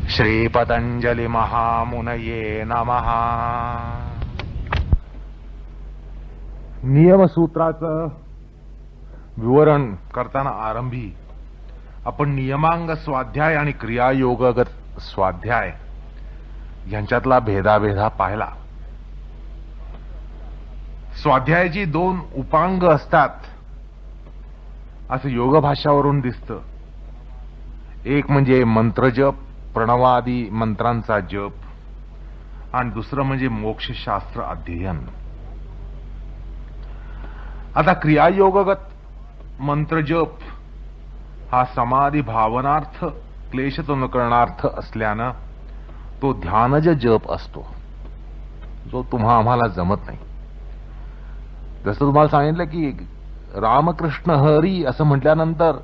श्री पतंजलि महामुनये नमः. नियमसूत्राचं विवरण करताना आरंभी आपण नियमांग स्वाध्याय आणि क्रियायोगगत स्वाध्याय यांच्यातला भेदाभेदा पाहिला. स्वाध्यायाची दोन उपांग असतात असं योगभाष्यावरून दिसतं. एक म्हणजे मंत्रजप, प्रणवादी मंत्रांचा जप, आणि दुसरं म्हणजे मोक्षशास्त्र अध्ययन. आता क्रियायोगगत मंत्रजप हा समाधी भावनार्थ क्लेशतनुकरणार्थ असल्यानं तो ध्यानज जप असतो, जो आम्हाला जमत नाही. जसं तुम्हाला सांगितलं की रामकृष्ण हरी असं म्हटल्यानंतर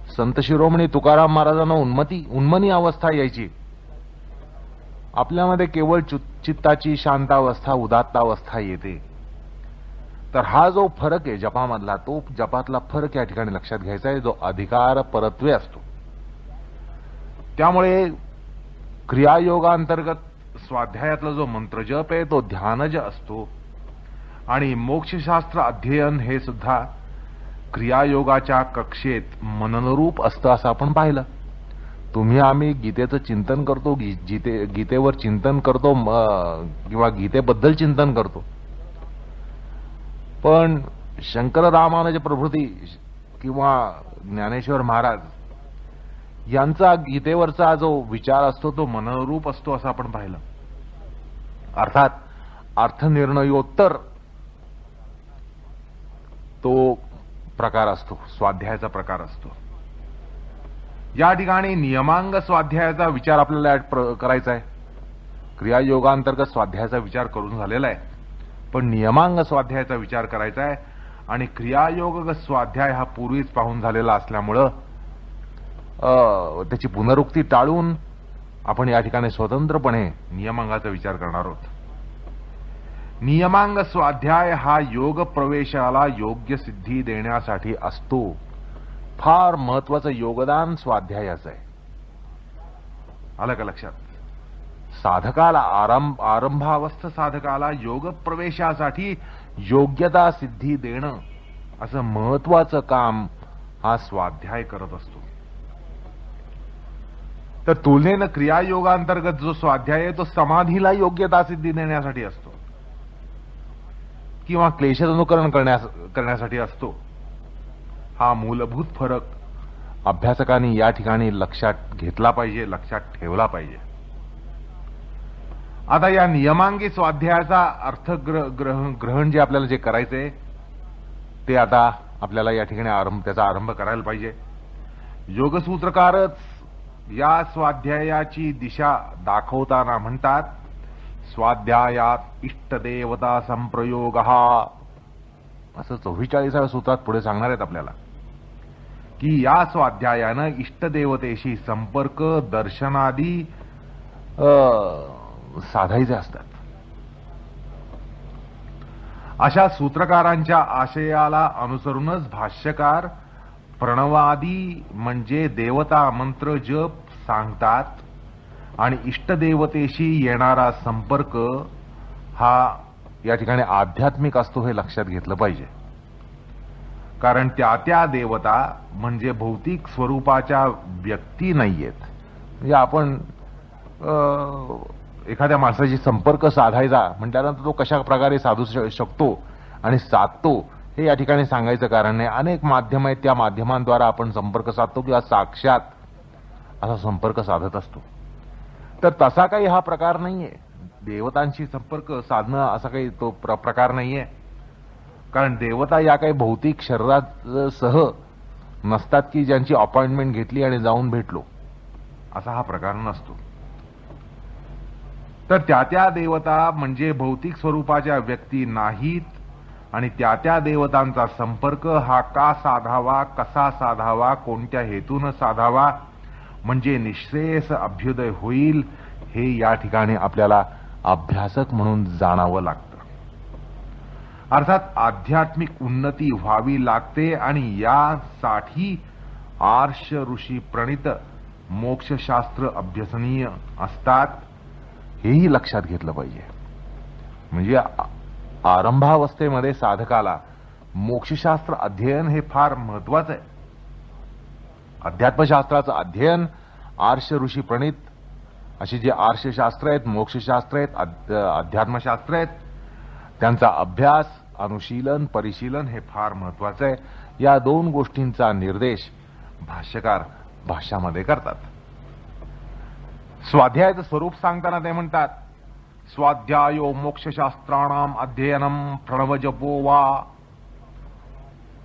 संत शिरोमणी तुकाराम महाराजांना उन्मनी अवस्था यायची. आपल्यामध्ये केवळ चित्ताची शांतावस्था, उदात्तावस्था येते. तर हा जो फरक आहे जपामधला, तो जपातला फरक या ठिकाणी लक्षात घ्यायचा आहे, जो अधिकार परत्वे असतो. त्यामुळे क्रियायोगांतर्गत स्वाध्यायातला जो मंत्रजप आहे तो ध्यानज असतो, आणि मोक्षशास्त्र अध्ययन हे सुद्धा क्रियायोगाच्या कक्षेत मननरूप असतं असं आपण पाहिलं. आम्ही गीतेचं चिंतन करतो, गीतेवर चिंतन करतो किंवा गीतेबद्दल चिंतन करतो, पण शंकर रामानुज प्रभृती किंवा ज्ञानेश्वर महाराज यांचा गीतेवरचा जो विचार असतो तो मननरूप असतो असं आपण पाहिलं. अर्थात अर्थनिर्णयोत्तर तो प्रकार असतो, स्वाध्यायाचा प्रकार असतो. या ठिकाणी नियमांग स्वाध्यायाचा विचार आपल्याला करायचा आहे. क्रियायोगांतर्गत स्वाध्यायाचा विचार करून झालेला आहे, पण नियमांग स्वाध्यायाचा विचार करायचा आहे. आणि क्रियायोग स्वाध्याय हा पूर्वीच पाहून झालेला असल्यामुळं त्याची पुनरुक्ती टाळून आपण या ठिकाणी स्वतंत्रपणे नियमांगाचा विचार करणार आहोत. नियमांग स्वाध्याय हा योग प्रवेशाला योग्य सिद्धी देण्यासाठी असतो. फार महत्वाचं योगदान स्वाध्यायाचं आहे. आलं का लक्षात? साधकाला आरंभावस्थ साधकाला योग प्रवेशासाठी योग्यता सिद्धी देणं असं महत्वाचं काम हा स्वाध्याय करत असतो. तर तुलनेनं क्रियायोगांतर्गत जो स्वाध्याय आहे तो समाधीला योग्यता सिद्धी देण्यासाठी असतो किंवा क्लेशदनुकरण करण्यासाठी असतो. हा मूलभूत फरक अभ्यासकांनी या ठिकाणी लक्षात घेतला पाहिजे, लक्षात ठेवला पाहिजे. आता या नियमांगी स्वाध्यायाचा अर्थग्रहण जे आपल्याला जे करायचंय ते आता आपल्याला या ठिकाणी त्याचा आरंभ करायला पाहिजे. योगसूत्रकारच या स्वाध्यायाची दिशा दाखवताना म्हणतात, स्वाध्यायात इष्टदेवता संप्रयोग, असं 44व्या सूत्रात पुढे सांगणार आहेत आपल्याला की या स्वाध्यायानं इष्टदेवतेशी संपर्क, दर्शनादी साधायचे असतात. अशा सूत्रकारांच्या आशयाला अनुसरूनच भाष्यकार प्रणवादी म्हणजे देवता मंत्र जप सांगतात, आणि इष्टदेवतेशी येणारा संपर्क हा या ठिकाणी आध्यात्मिक असतो हे लक्षात घेतलं पाहिजे. कारण त्या देवता म्हणजे भौतिक स्वरूपाच्या व्यक्ती नाहीयेत. म्हणजे आपण एखाद्या माणसाशी संपर्क साधायचा म्हटल्यानंतर तो कशा प्रकारे साधू शकतो आणि साधतो हे या ठिकाणी सांगायचं कारण नाही. अनेक माध्यम आहेत, त्या माध्यमांद्वारा आपण संपर्क साधतो किंवा साक्षात असा संपर्क साधत असतो. तर तसा काही हा प्रकार नाहीये. देवतांशी संपर्क साधणं असा काही तो प्रकार नाहीये. कारण देवता या काही भौतिक शरीरात सह नसतात की ज्यांची अपॉइंटमेंट घेतली आणि जाऊन भेटलो, असा हा प्रकार नसतो. तर त्या देवता म्हणजे भौतिक स्वरूपाच्या व्यक्ती नाहीत, आणि त्या देवतांचा संपर्क हा का साधावा, कसा साधावा, कोणत्या हेतून साधावा, म्हणजे निःश्रेयस अभ्युदय होईल हे या ठिकाणी आपल्याला अभ्यासक म्हणून जाणावं लागतं. अर्थात आध्यात्मिक उन्नती व्हावी लागते, आणि यासाठी आर्ष ऋषी प्रणित मोक्षशास्त्र अभ्यसनीय असतात, हेही लक्षात घेतलं पाहिजे. म्हणजे आरंभावस्थेमध्ये साधकाला मोक्षशास्त्र अध्ययन हे फार महत्वाचं आहे. अध्यात्मशास्त्राचं अध्ययन आर्ष ऋषी प्रणीत अशी जे आर्षशास्त्र आहेत, मोक्षशास्त्र आहेत, अध्यात्मशास्त्र आहेत, त्यांचा अभ्यास, अनुशीलन, परिशीलन हे फार महत्वाचं आहे. या दोन गोष्टींचा निर्देश भाष्यकार भाष्यामध्ये करतात. स्वाध्यायाचं स्वरूप सांगताना ते म्हणतात, स्वाध्यायो मोक्षशास्त्राणाम अध्ययनम प्रणवजपो वा.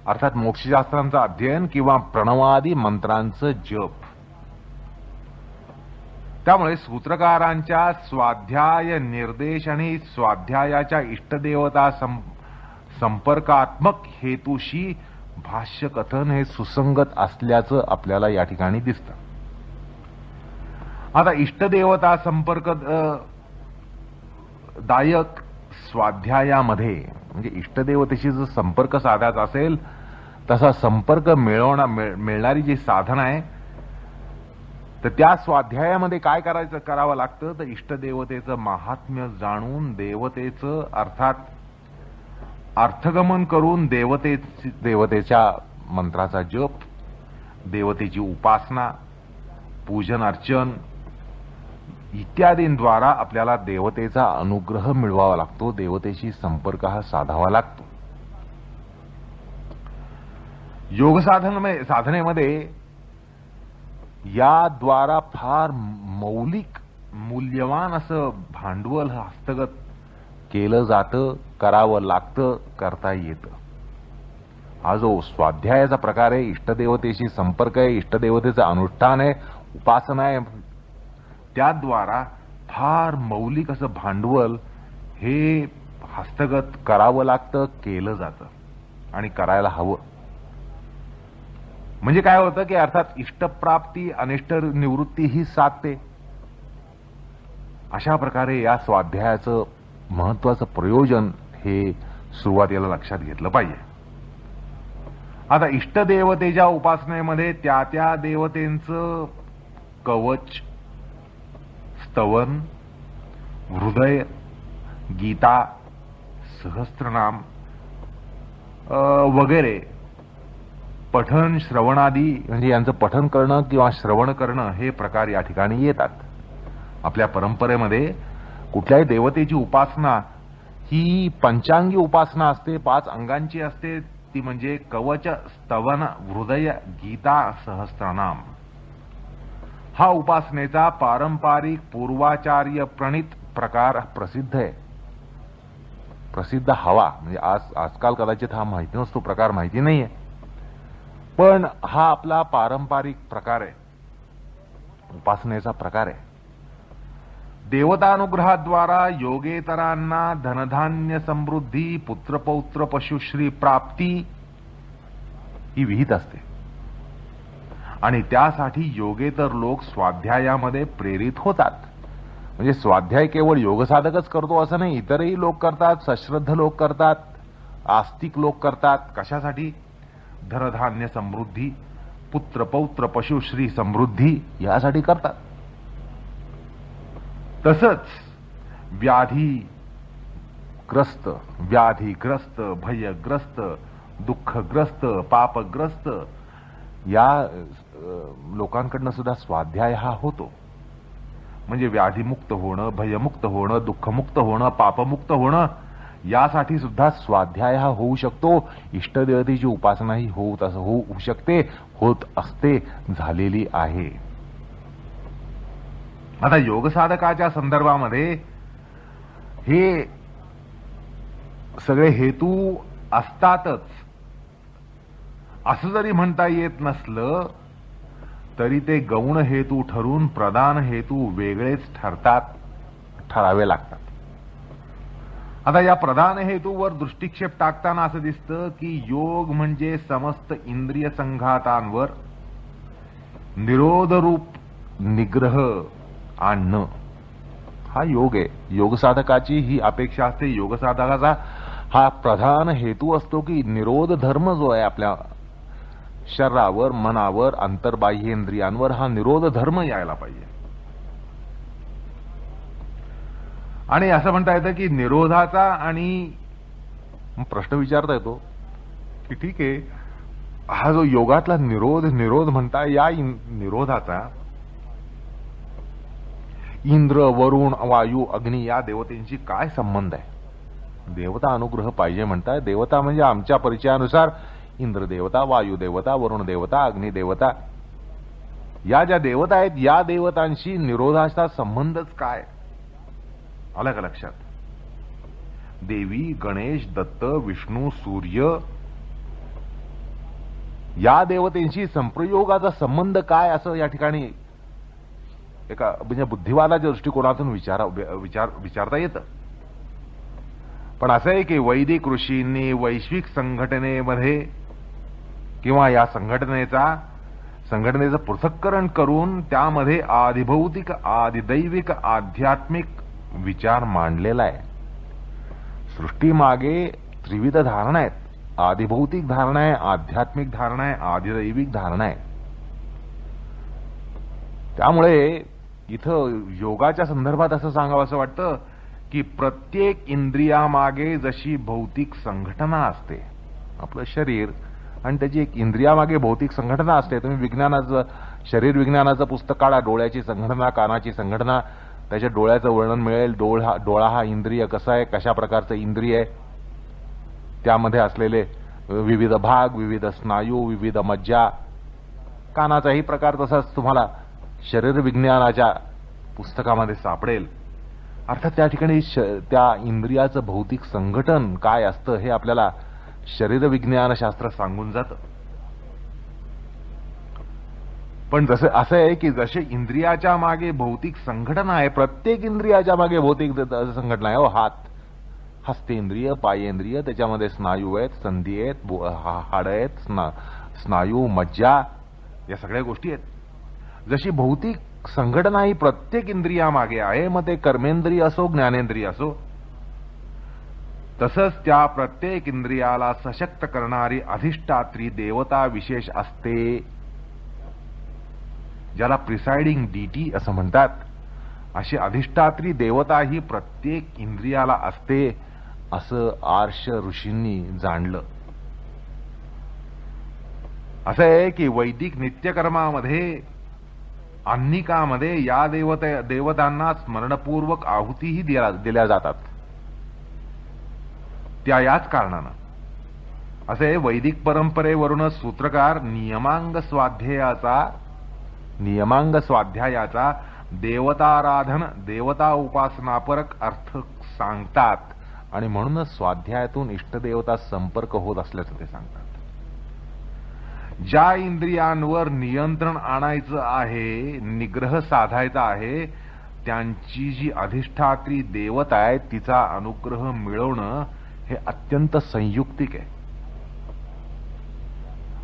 अर्थात मोक्षशास्त्रांचं अध्ययन किंवा प्रणवादी मंत्रांचं जप. त्यामुळे सूत्रकारांच्या स्वाध्याय निर्देश आणि स्वाध्यायाच्या इष्टदेवता संपर्कात्मक हेतूशी भाष्य कथन हे सुसंगत असल्याचं आपल्याला या ठिकाणी दिसतं. आता इष्टदेवता संपर्क दायक स्वाध्यायामध्ये म्हणजे इष्टदेवतेशी जो संपर्क साधायचा असेल तसा संपर्क मिळणारी जी साधन आहे, तर त्या स्वाध्यायामध्ये काय करावं लागतं, तर इष्टदेवतेचं महात्म्य जाणून देवतेचं अर्थात अर्थगमन करून देवतेच्या मंत्राचा जप, देवतेची उपासना, पूजन अर्चन इत्यादींद्वारा आपल्याला देवतेचा अनुग्रह मिळवावा लागतो, देवतेशी संपर्क हा साधावा लागतो. योग साधनेमध्ये याद्वारा फार मौलिक मूल्यवान असं भांडवल हस्तगत केलं जातं, करावं लागतं, करता येतं. हा जो स्वाध्यायाचा प्रकार आहे, इष्टदेवतेशी संपर्क आहे, इष्टदेवतेचं अनुष्ठान आहे, उपासना आहे, त्याद्वारा फार मौलिक असं भांडवल हे हस्तगत करावं लागतं, केलं जातं आणि करायला हवं. म्हणजे काय होतं की अर्थात इष्टप्राप्ती अनिष्ट निवृत्ती ही साधते. अशा प्रकारे या स्वाध्यायाचं महत्वाचं प्रयोजन हे सुरुवातीला लक्षात घेतलं पाहिजे. आता इष्टदेवतेच्या उपासनेमध्ये त्या देवतेंचं कवच, स्तवन, हृदय, गीता, सहस्त्रनाम वगैरे पठन, श्रवणादी म्हणजे यांचं पठन करणं किंवा श्रवण करणं हे प्रकार या ठिकाणी येतात. आपल्या परंपरेमध्ये कुठल्याही देवतेची उपासना ही पंचांगी उपासना असते, 5 अंगांची असते. ती म्हणजे कवच, स्तवन, हृदय, गीता, सहस्त्रनाम. हा उपासनेचा पारंपरिक पूर्वाचार्य प्रणीत प्रकार प्रसिद्ध आहे. प्रसिद्ध हवा म्हणजे आजकाल कदाचित हा माहिती नसतो, प्रकार माहिती नाहीये, पण हा आपला पारंपरिक प्रकार आहे, उपासनेचा प्रकार आहे. देवतानुग्रहाद्वारा योगेतरांना धनधान्य समृद्धी, पुत्रपौत्र पशुश्री प्राप्ती ही विहित असते आणि त्यासाठी योगेतर लोक स्वाध्यायामध्ये प्रेरित होतात. म्हणजे स्वाध्याय केवळ योगसाधकच करतो असं नाही, इतरही लोक करतात, सश्रद्ध लोक करतात, आस्तिक लोक करतात. कशासाठी? धनधान्य समृद्धी, पुत्रपौत्र पशुश्री समृद्धी यासाठी करतात. तसंच व्याधीग्रस्त, भयग्रस्त, दुःखग्रस्त, पापग्रस्त या लोकांकडनं सुद्धा स्वाध्याय हा होतो. म्हणजे व्याधीमुक्त होणं, भयमुक्त होणं, दुःखमुक्त होणं, पापमुक्त होणं यासाठी सुद्धा स्वाध्याय हा होऊ शकतो. इष्टदेवतेची उपासना ही होऊ शकते, होत असते, झालेली आहे. आता योगसाधकाच्या संदर्भामध्ये हे सगळे हेतू असतातच असं जरी म्हणता येत नसलं तरी ते गौण हेतू ठरून प्रधान हेतू वेगळेच ठरावे लागतात. आता या प्रधान हेतूवर दृष्टिक्षेप टाकताना असं दिसतं की योग म्हणजे समस्त इंद्रिय संघातांवर निरोधरूप निग्रह आणणं हा योग आहे. योगसाधकाची ही अपेक्षा असते. योगसाधकाचा हा प्रधान हेतू असतो की निरोध धर्म जो आहे आपल्या शरीरावर, मनावर, अंतर्बाह्येंद्रियांवर हा निरोध धर्म यायला पाहिजे. आणि असं म्हणता येतं की निरोधाचा, आणि प्रश्न विचारता येतो की ठीक आहे, हा जो योगातला निरोध म्हणता, या निरोधाचा इंद्र, वरुण, वायू, अग्नी या देवतेंशी काय संबंध आहे? देवता अनुग्रह पाहिजे म्हणताय. देवता म्हणजे आमच्या परिचयानुसार इंद्र देवता, वायू देवता, वरुण देवता, अग्नी देवता, या ज्या देवता आहेत, या देवतांशी निरोधाचा संबंधच काय? आलं का लक्षात? देवी, गणेश, दत्त, विष्णू, सूर्य या देवतेंशी संप्रयोगाचा संबंध काय, असं या ठिकाणी एका म्हणजे बुद्धिवादाच्या दृष्टिकोनातून विचारता येतं. पण असं आहे की वैदिक ऋषींनी वैश्विक संघटनेमध्ये किंवा या संघटनेचं पृथक्करण करून त्यामध्ये आदिभौतिक, आदिदैविक, आध्यात्मिक विचार मांडलेला आहे. सृष्टीमागे त्रिविध धारणा आहेत. आदिभौतिक धारणा आहे, आध्यात्मिक धारणा आहे, आदिदैविक धारणा आहे. त्यामुळे इथं योगाच्या संदर्भात असं सांगावं असं वाटतं की प्रत्येक इंद्रियामागे जशी भौतिक संघटना असते, आपलं शरीर आणि त्याची एक इंद्रियामागे भौतिक संघटना असते. तुम्ही शरीर विज्ञानाचं पुस्तक काढा, डोळ्याची संघटना, कानाची संघटना, त्याच्या डोळ्याचं वर्णन मिळेल. डोळा हा इंद्रिय कसा आहे, कशा प्रकारचं इंद्रिय आहे, त्यामध्ये असलेले विविध भाग, विविध स्नायू, विविध मज्जा. कानाचाही प्रकार तसाच तुम्हाला शरीर विज्ञानाच्या पुस्तकामध्ये सापडेल. अर्थात त्या ठिकाणी त्या इंद्रियाचं भौतिक संघटन काय असतं हे आपल्याला शरीर विज्ञानशास्त्र सांगून जातं. पण असं आहे की जसे इंद्रियाच्या मागे भौतिक संघटना आहे, प्रत्येक इंद्रियाच्या मागे भौतिक संघटना आहे. हात, हस्तेंद्रिय, पायेंद्रिय, त्याच्यामध्ये स्नायू आहेत, संधी आहेत, हाड आहेत, स्नायू, मज्जा, या सगळ्या गोष्टी आहेत. जशी भौतिक संघटना ही प्रत्येक इंद्रियामागे आहे, मग ते कर्मेंद्रिय असो, ज्ञानेंद्रिय असो, तसंच त्या प्रत्येक इंद्रियाला सशक्त करणारी अधिष्ठात्री देवता विशेष असते, ज्याला प्रिसाइडिंग डीटी असं म्हणतात. अशी अधिष्ठात्री देवता ही प्रत्येक इंद्रियाला असते, असं आर्ष ऋषींनी जाणलं. असं आहे की वैदिक नित्यकर्मामध्ये, अन्निकामध्ये या देवतांना स्मरणपूर्वक आहुतीही दिल्या जातात. त्या याच कारणानं असे वैदिक परंपरेवरून सूत्रकार नियमांग स्वाध्यायाचा देवताराधन, देवता उपासनापरक अर्थ सांगतात. आणि म्हणूनच स्वाध्यायातून इष्टदेवता संपर्क होत असल्याचं ते सांगतात. ज्या इंद्रियांवर नियंत्रण आणायचं आहे, निग्रह साधायचा आहे, त्यांची जी अधिष्ठात्री देवता आहे तिचा अनुग्रह मिळवणं हे अत्यंत संयुक्तिक आहे.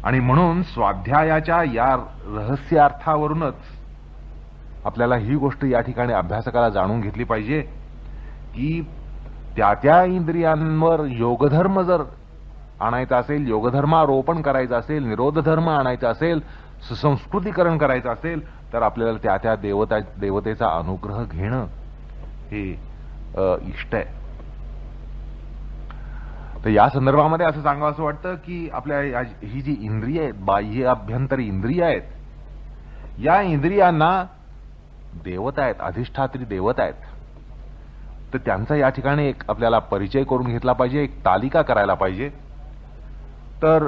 आणि म्हणून स्वाध्यायाच्या या रहस्यार्थावरूनच आपल्याला ही गोष्ट या ठिकाणी अभ्यासकाला जाणून घेतली पाहिजे की त्या इंद्रियांवर योगधर्म जर आणायचा असेल, योगधर्मारोपण करायचं असेल, निरोध धर्म आणायचा असेल, सुसंस्कृतीकरण करायचं असेल, तर आपल्याला त्या देवतेचा अनुग्रह घेणं हे इष्ट आहे. तर या संदर्भामध्ये असं सांगावं असं वाटतं की आपल्या ही जी इंद्रिय आहेत, बाह्य अभ्यंतरी इंद्रिय आहेत, या इंद्रियांना देवता आहेत, अधिष्ठात्री देवता आहेत. तर त्यांचा या ठिकाणी एक आपल्याला परिचय करून घेतला पाहिजे, एक तालिका करायला पाहिजे. तर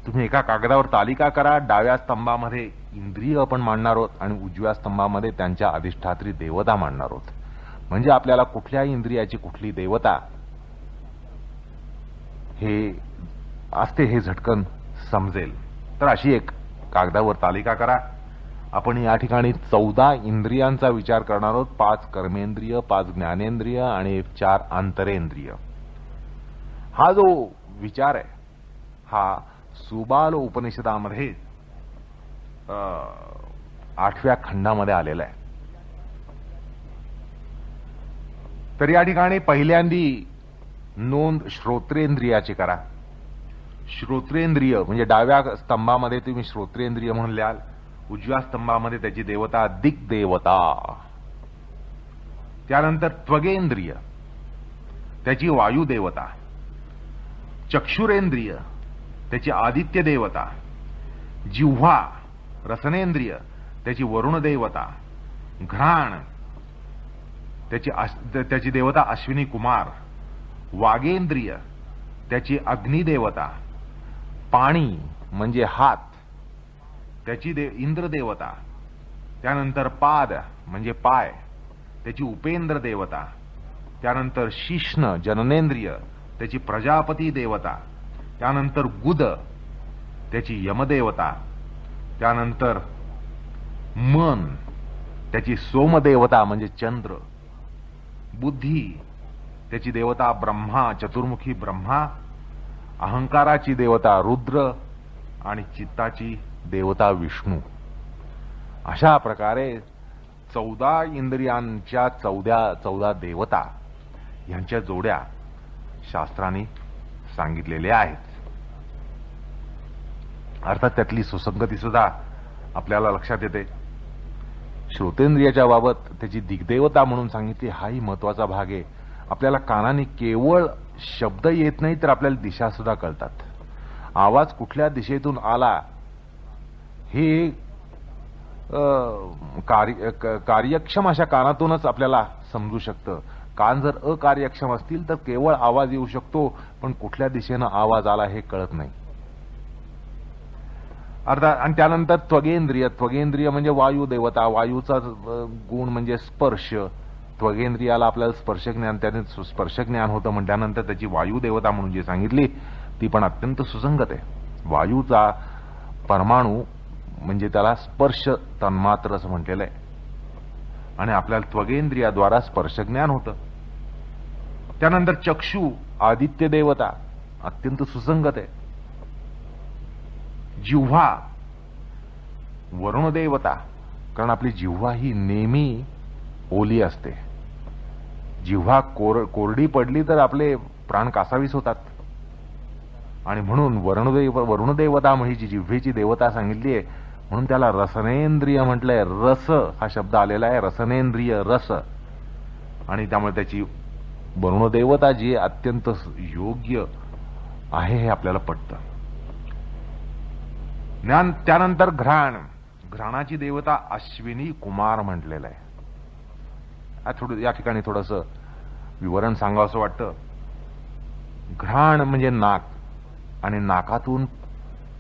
तुम्ही एका कागदावर तालिका करा. डाव्या स्तंभामध्ये इंद्रिय आपण मांडणार आहोत आणि उजव्या स्तंभामध्ये त्यांच्या अधिष्ठात्री देवता मांडणार आहोत. म्हणजे आपल्याला कुठल्या इंद्रियाची कुठली देवता हे असते हे झटकन समजेल. तर अशी एक कागदावर तालिका करा. आपण या ठिकाणी 14 इंद्रियांचा विचार करणार आहोत. 5 कर्मेंद्रिय, 5 ज्ञानेंद्रिय आणि 4 आंतरेंद्रिय. हा जो विचार आहे हा सुबाल उपनिषदामध्ये 8व्या खंडामध्ये आलेला आहे. तर या ठिकाणी पहिल्यांदी नोंद श्रोत्रेंद्रियाची करा. श्रोत्रेंद्रिय म्हणजे डाव्या स्तंभामध्ये तुम्ही श्रोत्रेंद्रिय म्हणून लिहाल, उजव्या स्तंभामध्ये त्याची देवता दिग्देवता. त्यानंतर त्वगेंद्रिय त्याची वायू देवता, चक्षुरेंद्रिय त्याची आदित्य देवता, जिव्हा रसनेंद्रिय त्याची वरुण देवता, घ्राण त्याची देवता अश्विनी कुमार, वागेंद्रिय त्याची अग्निदेवता, पाणी म्हणजे हात त्याची इंद्र देवता, त्यानंतर पाद म्हणजे पाय त्याची उपेंद्र देवता, त्यानंतर शिश्न जननेंद्रिय त्याची प्रजापती देवता, त्यानंतर गुद त्याची यमदेवता, त्यानंतर मन त्याची सोमदेवता म्हणजे चंद्र, बुद्धी त्याची देवता ब्रह्मा चतुर्मुखी ब्रह्मा, अहंकाराची देवता रुद्र आणि चित्ताची देवता विष्णू. अशा प्रकारे 14 इंद्रियांच्या 14 देवता यांच्या जोड्या शास्त्रांनी सांगितलेल्या आहेत. अर्थात त्यातली सुसंगती सुद्धा आपल्याला लक्षात येते. श्रोतेंद्रियाच्या बाबत त्याची दिग्देवता म्हणून सांगितली, हाही महत्वाचा भाग आहे. आपल्याला कानाने केवळ शब्द येत नाही तर आपल्याला दिशा सुद्धा कळतात. आवाज कुठल्या दिशेतून आला हे कार्यक्षम अशा कानातूनच आपल्याला समजू शकतं. कान जर अकार्यक्षम असतील तर केवळ आवाज येऊ शकतो, पण कुठल्या दिशेनं आवाज आला हे कळत नाही. अर्थात आणि त्यानंतर त्वगेंद्रिय म्हणजे वायू देवता, वायूचा गुण म्हणजे स्पर्श. त्वगेंद्रियाला आपल्याला स्पर्श ज्ञान, त्याने स्पर्श ज्ञान होतं म्हटल्यानंतर त्याची वायू देवता म्हणून जी सांगितली ती पण अत्यंत सुसंगत आहे. वायूचा परमाणू म्हणजे त्याला स्पर्श तन्मात्र असं म्हटलेलं आहे आणि आपल्याला त्वगेंद्रियाद्वारा स्पर्श ज्ञान होतं. त्यानंतर चक्षु आदित्य देवता अत्यंत सुसंगत आहे. जिव्हा वरुण देवता, कारण आपली जिव्हा ही नेहमी ओली असते. जिव्हा कोरडी पडली तर आपले प्राण कासावीस होतात आणि म्हणून वरुण देवता म्हणजे जी जिव्हेची देवता सांगितली आहे म्हणून त्याला रसनेंद्रिय म्हटलंय. रस हा शब्द आलेला आहे, रसनेंद्रिय रस, आणि त्यामुळे त्याची वरुण देवता जी अत्यंत योग्य आहे हे आपल्याला पटतं. त्यानंतर घ्राणाची देवता अश्विनी कुमार म्हटलेलं आहे. या ठिकाणी थोडंसं विवरण सांगावंसं वाटतं. घ्राण म्हणजे नाक, आणि नाकातून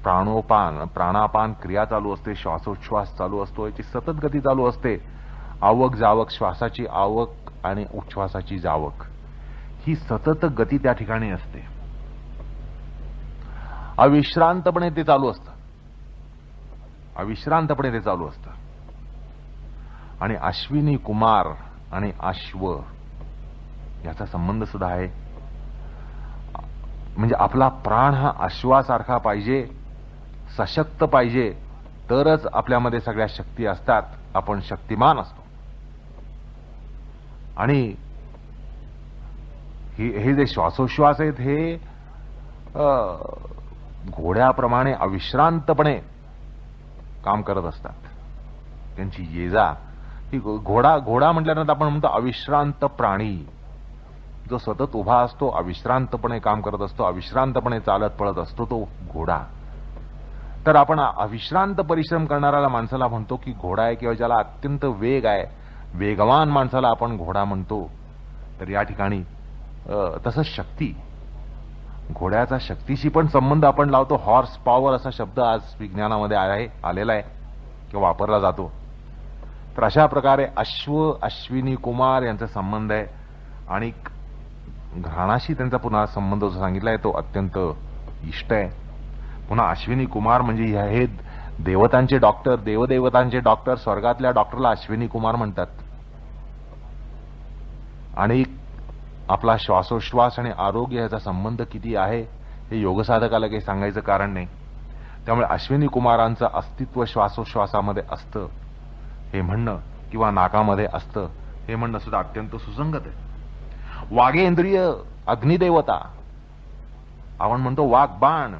प्राणापान क्रिया चालू असते, श्वासोच्छ्वास चालू असतो, याची सतत गती चालू असते. आवक जावक, श्वासाची आवक आणि उच्छ्वासाची जावक ही सतत गती त्या ठिकाणी असते. अविश्रांतपणे ते चालू असतं. आणि अश्विनी कुमार आणि अश्व याचा संबंध सुद्धा आहे. म्हणजे आपला प्राण हा अश्वासारखा पाहिजे, सशक्त पाहिजे, तरच आपल्यामध्ये सगळ्या शक्ती असतात, आपण शक्तिमान असतो. आणि हे जे श्वासोश्वास आहेत हे घोड्याप्रमाणे अविश्रांतपणे काम करत असतात. त्यांची येजा ही घोडा म्हटल्यानंतर आपण म्हणतो अविश्रांत प्राणी, जो सतत उभा असतो, अविश्रांतपणे काम करत असतो, अविश्रांतपणे चालत पळत असतो, तो घोडा. तर आपण अविश्रांत परिश्रम करणाऱ्याला माणसाला म्हणतो की घोडा आहे, किंवा ज्याला अत्यंत वेग आहे, वेगवान माणसाला आपण घोडा म्हणतो. तर या ठिकाणी तसंच शक्ती, घोड्याचा शक्तीशी पण संबंध आपण लावतो. हॉर्स पॉवर असा शब्द आज विज्ञानामध्ये आलेला आहे किंवा वापरला जातो. तर अशा प्रकारे अश्व, अश्विनी कुमार यांचा संबंध आहे आणि घ्राणाशी त्यांचा पुन्हा संबंध जो सांगितला आहे तो अत्यंत इष्ट आहे. पुन्हा अश्विनी कुमार म्हणजे हे देवतांचे डॉक्टर, देवदेवतांचे डॉक्टर, स्वर्गातल्या डॉक्टरला अश्विनी कुमार म्हणतात. आणि आपला श्वासोश्वास आणि आरोग्य याचा संबंध किती आहे हे योगसाधकाला काही सांगायचं कारण नाही. त्यामुळे अश्विनी कुमारांचं अस्तित्व श्वासोश्वासामध्ये असतं हे म्हणणं, किंवा नाकामध्ये असतं हे म्हणणं सुद्धा अत्यंत सुसंगत आहे. वागेंद्रिय अग्निदेवता, आपण म्हणतो वाघ बाण,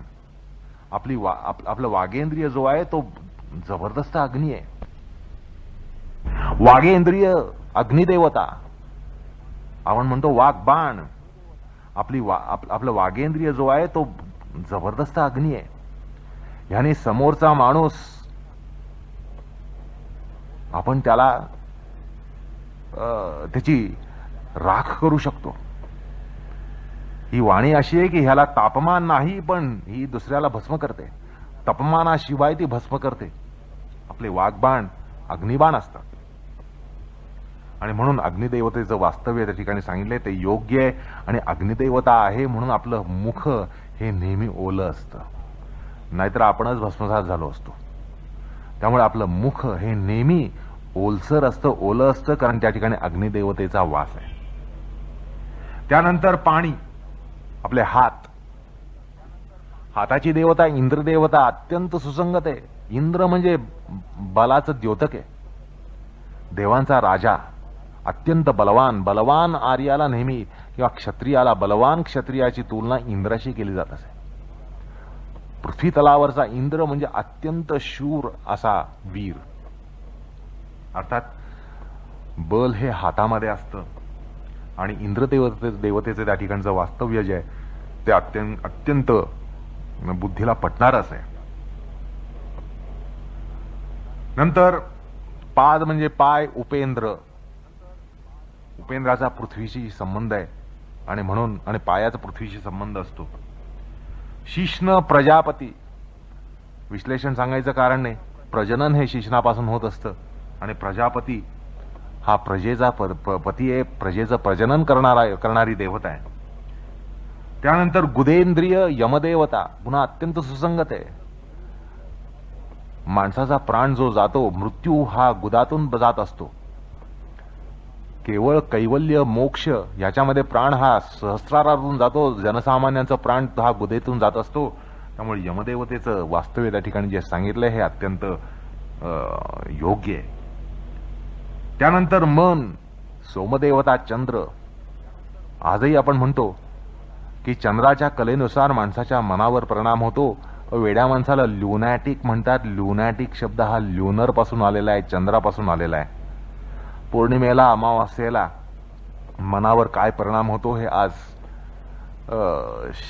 आपलं वागेंद्रिय जो आहे तो जबरदस्त अग्नी आहे. वागेंद्रिय अग्निदेवता, आपण म्हणतो वाघबाण. आपलं वागेंद्रिय जो आहे तो जबरदस्त अग्नी आहे. ह्याने समोरचा माणूस आपण त्याला त्याची राख करू शकतो. ही वाणी अशी आहे की ह्याला तापमान नाही, पण ही दुसऱ्याला भस्म करते. तापमानाशिवाय ती भस्म करते. आपले वाघबाण अग्निबाण असतात. आणि म्हणून अग्निदेवतेचं वास्तव्य त्या ठिकाणी सांगितलंय ते योग्य आहे. आणि अग्निदेवता आहे म्हणून आपलं मुख हे नेहमी ओलं असतं, नाहीतर आपणच भस्मसात झालो असतो. त्यामुळे आपलं मुख हे नेहमी ओलसर असतं, ओलं असतं, कारण त्या ठिकाणी अग्निदेवतेचा वास आहे. त्यानंतर पाणी, आपले हात. हाताची देवता इंद्रदेवता अत्यंत सुसंगत आहे. इंद्र म्हणजे बलाचं द्योतक आहे, देवांचा राजा, अत्यंत बलवान आर्याला नेहमी किंवा क्षत्रियाला, बलवान क्षत्रियाची तुलना इंद्राशी केली जात असे. पृथ्वी तलावरचा इंद्र म्हणजे अत्यंत शूर असा वीर. अर्थात बल हे हातामध्ये असतं आणि इंद्रदेवतेचं त्या ठिकाणचं वास्तव्य जे आहे ते अत्यंत बुद्धीला पटणारच आहे. नंतर पाद म्हणजे पाय, उपेंद्र. उपेंद्राचा पृथ्वीशी संबंध आहे आणि म्हणून आणि पायाचा पृथ्वीशी संबंध असतो. शिश्न प्रजापती, विश्लेषण सांगायचं कारण नाही, प्रजनन हे शिश्नापासून होत असतं आणि प्रजापती हा प्रजेचा पती आहे, प्रजेचं प्रजनन करणारी देवता आहे. त्यानंतर गुदेंद्रिय यमदेवता, पुन्हा अत्यंत सुसंगत आहे. माणसाचा प्राण जो जातो, मृत्यू हा गुदातून जात असतो. केवळ कैवल्य मोक्ष याच्यामध्ये प्राण हा सहस्रारातून जातो, जनसामान्यांचा प्राण हा गुदेतून जात असतो. त्यामुळे यमदेवतेचं वास्तव्य त्या ठिकाणी जे सांगितलंय हे अत्यंत योग्य आहे. त्यानंतर मन, सोमदेवता चंद्र. आजही आपण म्हणतो की चंद्राच्या कलेनुसार माणसाच्या मनावर परिणाम होतो. वेड्या माणसाला ल्युनॅटिक म्हणतात. ल्युनॅटिक शब्द हा ल्युनर पासून आलेला आहे, चंद्रापासून आलेला आहे. पौर्णिमेला, अमावास्येला मनावर काय परिणाम होतो हे आज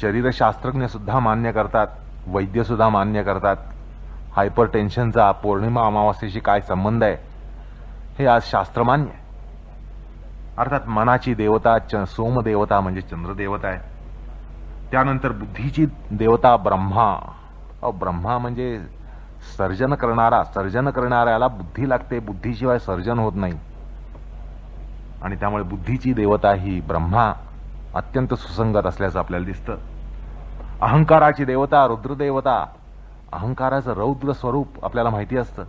शरीरशास्त्रज्ञ सुद्धा मान्य करतात, वैद्य सुद्धा मान्य करतात. हायपर टेन्शनचा पौर्णिमा अमावास्येशी काय संबंध आहे हे आज शास्त्रमान्य आहे. अर्थात मनाची देवता सोमदेवता म्हणजे चंद्रदेवता आहे. त्यानंतर बुद्धीची देवता ब्रह्मा. ब्रह्मा म्हणजे सर्जन करणारा. सर्जन करणाऱ्याला बुद्धी लागते, बुद्धीशिवाय सर्जन होत नाही. आणि त्यामुळे बुद्धीची देवता ही ब्रह्मा अत्यंत सुसंगत असल्याचं आपल्याला दिसतं. अहंकाराची देवता रुद्रदेवता. अहंकाराचं रौद्र स्वरूप आपल्याला माहिती असतं.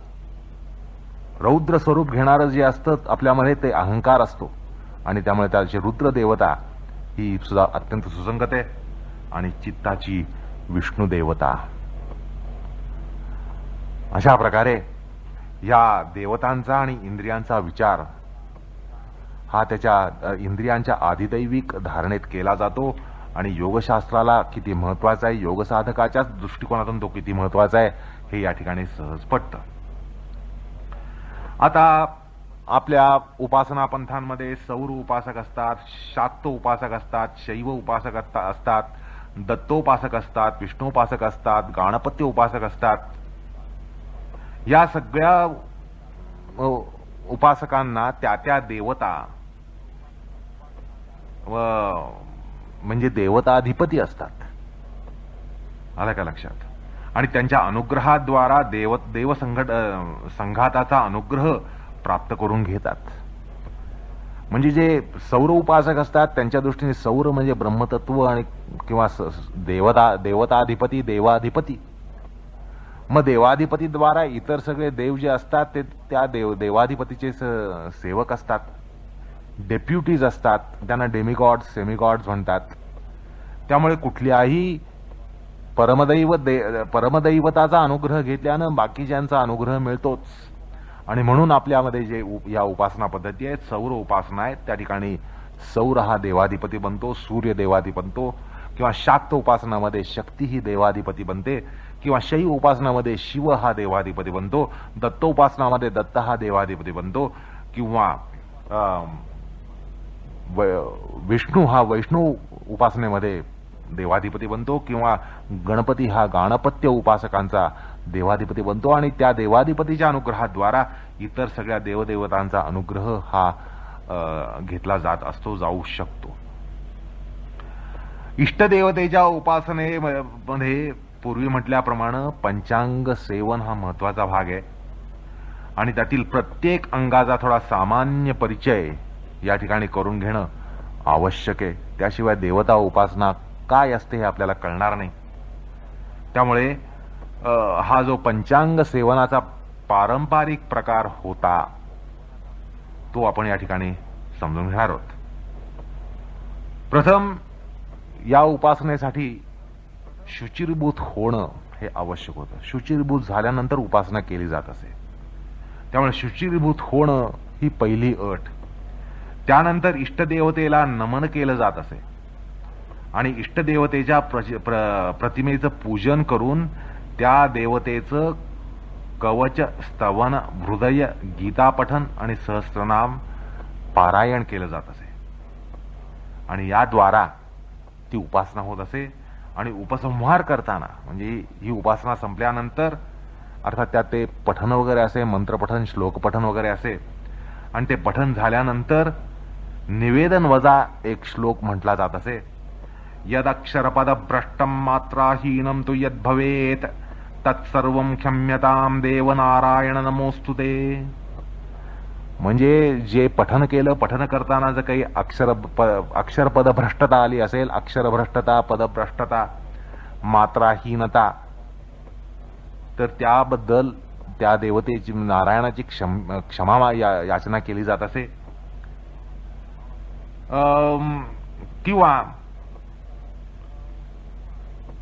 रौद्र स्वरूप घेणारं जे असतं आपल्यामध्ये ते अहंकार असतो आणि त्यामुळे त्याची रुद्र देवता ही सुद्धा अत्यंत सुसंगत आहे. आणि चित्ताची विष्णू देवता. अशा प्रकारे या देवतांचा आणि इंद्रियांचा विचार हा त्याच्या इंद्रियांच्या आधिदैविक धारणेत केला जातो आणि योगशास्त्राला किती महत्वाचा आहे, योगसाधकाच्याच दृष्टिकोनातून तो किती महत्वाचा आहे हे या ठिकाणी सहज पटतं. आता आपल्या उपासना पंथांमध्ये सौर उपासक असतात, शाक्त उपासक असतात, शैव उपासक असतात, दत्तोपासक असतात, विष्णुपासक असतात, गणपती उपासक असतात. या सगळ्या उपासकांना त्या त्या देवता म्हणजे देवताधिपती असतात. आलं का लक्षात? आणि त्यांच्या अनुग्रहाद्वारा संघाताचा अनुग्रह प्राप्त करून घेतात. म्हणजे जे सौर उपासक असतात त्यांच्या दृष्टीने सौर म्हणजे ब्रह्मतत्व आणि किंवा देवताधिपती, देवाधिपती. मग देवाधिपतीद्वारा इतर सगळे देव जे असतात ते त्या देवाधिपतीचे सेवक असतात, डेप्युटीज असतात. त्यांना डेमिगॉड्स, सेमिगॉड्स म्हणतात. त्यामुळे कुठल्याही परमदैवताचा अनुग्रह घेतल्यानं बाकीच्यांचा अनुग्रह मिळतोच. आणि म्हणून आपल्यामध्ये जे या उपासना पद्धती आहेत, सौर उपासना आहेत, त्या ठिकाणी सौर हा देवाधिपती बनतो, सूर्य देवाधिपती बनतो. किंवा शाक्त उपासनामध्ये शक्ती ही देवाधिपती बनते. किंवा शैव उपासनामध्ये शिव हा देवाधिपती बनतो, दत्तोपासनामध्ये दत्त हा देवाधिपती बनतो, किंवा विष्णू हा वैष्णव उपासनेमध्ये देवाधिपती बनतो, किंवा गणपती हा गाणपत्य उपासकांचा देवाधिपती बनतो, आणि त्या देवाधिपतीच्या अनुग्रहाद्वारा इतर सगळ्या देवदेवतांचा अनुग्रह हा घेतला जाऊ शकतो. इष्टदेवतेच्या उपासनेमध्ये पूर्वी म्हटल्याप्रमाणे पंचांग सेवन हा महत्वाचा भाग आहे, आणि त्यातील प्रत्येक अंगाचा थोडा सामान्य परिचय या ठिकाणी करून घेणं आवश्यक आहे. त्याशिवाय देवता उपासना काय असते हे आपल्याला कळणार नाही. त्यामुळे हा जो पंचांग सेवनाचा पारंपरिक प्रकार होता तो आपण या ठिकाणी समजून घेणार आहोत. प्रथम या उपासनेसाठी शुचिर्भूत होणं हे आवश्यक होतं. शुचिर्भूत झाल्यानंतर उपासना केली जात असे. त्यामुळे शुचिर्भूत होणं ही पहिली अट. त्यानंतर इष्टदेवतेला नमन केलं जात असे, आणि इष्टदेवतेच्या प्रतिमेचं पूजन करून त्या देवतेचं कवच स्तवन हृदय गीतापठन आणि सहस्त्रनाम पारायण केलं जात असे, आणि याद्वारा ती उपासना होत असे. आणि उपसंहार करताना म्हणजे ही उपासना संपल्यानंतर अर्थात त्यात ते पठन वगैरे असे, मंत्रपठन श्लोकपठन वगैरे असे, आणि ते पठन झाल्यानंतर निवेदन वजा एक श्लोक म्हटला जात असे. यदक्षरपद भ्रष्टम मात्राहीनम तु यद भवेत तत्सर्वं क्षम्यताम देव नारायण नमोस्तुते. म्हणजे जे पठन केलं, पठन करताना जर काही अक्षरपद भ्रष्टता आली असेल, अक्षरभ्रष्टता, पदभ्रष्टता, मात्राहीनता, तर त्याबद्दल त्या देवतेची नारायणाची क्षमा याचना केली जात असे. किंवा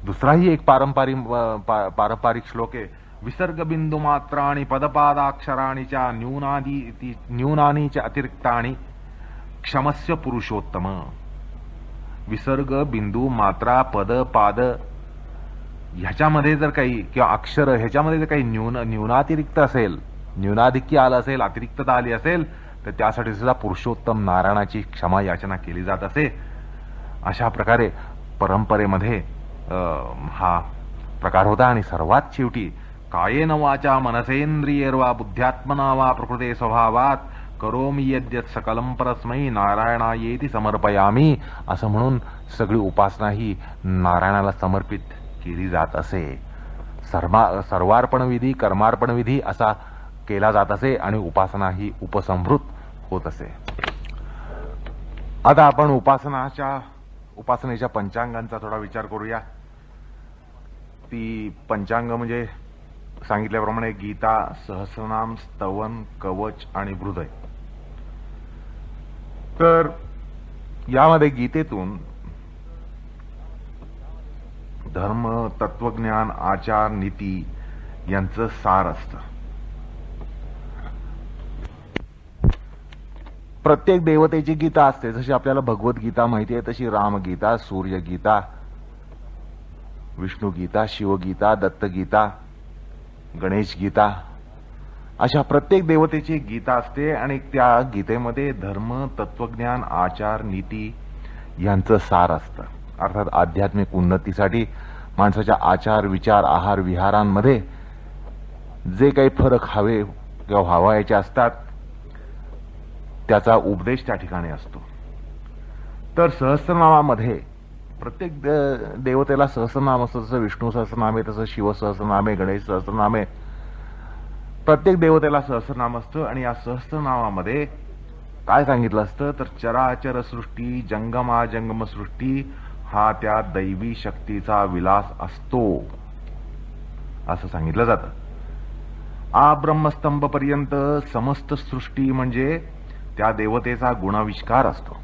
दुसराही एक पारंपरिक श्लोक आहे. विसर्ग बिंदू मात्राणी पदपादाक्षराणी च न्यूनानी च अतिरिक्तानि क्षमस्य पुरुषोत्तम. विसर्ग बिंदू मात्रा पद पाद ह्याच्यामध्ये जर काही, किंवा अक्षर ह्याच्यामध्ये जर काही न्यूनातिरिक्त असेल, न्यूनाधिक्य आलं असेल, अतिरिक्तता आली असेल, तर त्यासाठी सुद्धा पुरुषोत्तम नारायणाची क्षमा याचना केली जात असे. अशा प्रकारे परंपरेमध्ये हा प्रकार होता. आणि सर्वात शेवटी कायेन वाचा मनसेंद्रियर्वा बुद्ध्यात्मना वा प्रकृते स्वभावात करोमि यद्यत् सकलं परस्मै नारायणायेति समर्पयामी, असं म्हणून सगळी उपासना ही नारायणाला समर्पित केली जात असे. सर्वार्पण विधी, कर्मार्पण विधी असा केला जात असे, आणि उपासना ही उपसंहृत होत असे. आता आपण उपासनेच्या पंचांगांचा थोडा विचार करूया. ती पंचांग म्हणजे सांगितल्याप्रमाणे गीता, सहस्रनाम, स्तवन, कवच आणि हृदय. तर यामध्ये गीतेतून धर्म, तत्वज्ञान, आचार, नीती यांचं सार असतं. प्रत्येक देवतेची गीता असते. जशी आपल्याला भगवद्गीता माहिती आहे तशी रामगीता, सूर्यगीता, विष्णुगीता, शिवगीता, दत्तगीता, गणेश गीता, अशा प्रत्येक देवतेची गीता असते. आणि त्या गीतेमध्ये धर्म, तत्वज्ञान, आचार, नीती यांचं सार असतं. अर्थात आध्यात्मिक उन्नतीसाठी माणसाच्या आचार, विचार, आहार, विहारांमध्ये जे काही फरक हवे किंवा व्हावायचे असतात त्याचा उपदेश त्या ठिकाणी असतो. तर सहस्रनामामध्ये प्रत्येक देवतेला सहस्रनाम असतं. जसं विष्णू सहस्रनाम आहे, तसं शिव सहस्रनाम आहे, गणेश सहस्रनाम आहे. प्रत्येक देवतेला सहस्रनाम असतं. आणि या सहस्रनामामध्ये काय सांगितलं असतं तर चराचर सृष्टी, जंगमाजंगम सृष्टी हा त्या दैवी शक्तीचा विलास असतो असं सांगितलं जातं. ब्रह्मस्तंभ पर्यंत समस्त सृष्टी म्हणजे त्या देवतेचा गुणाविष्कार असतो.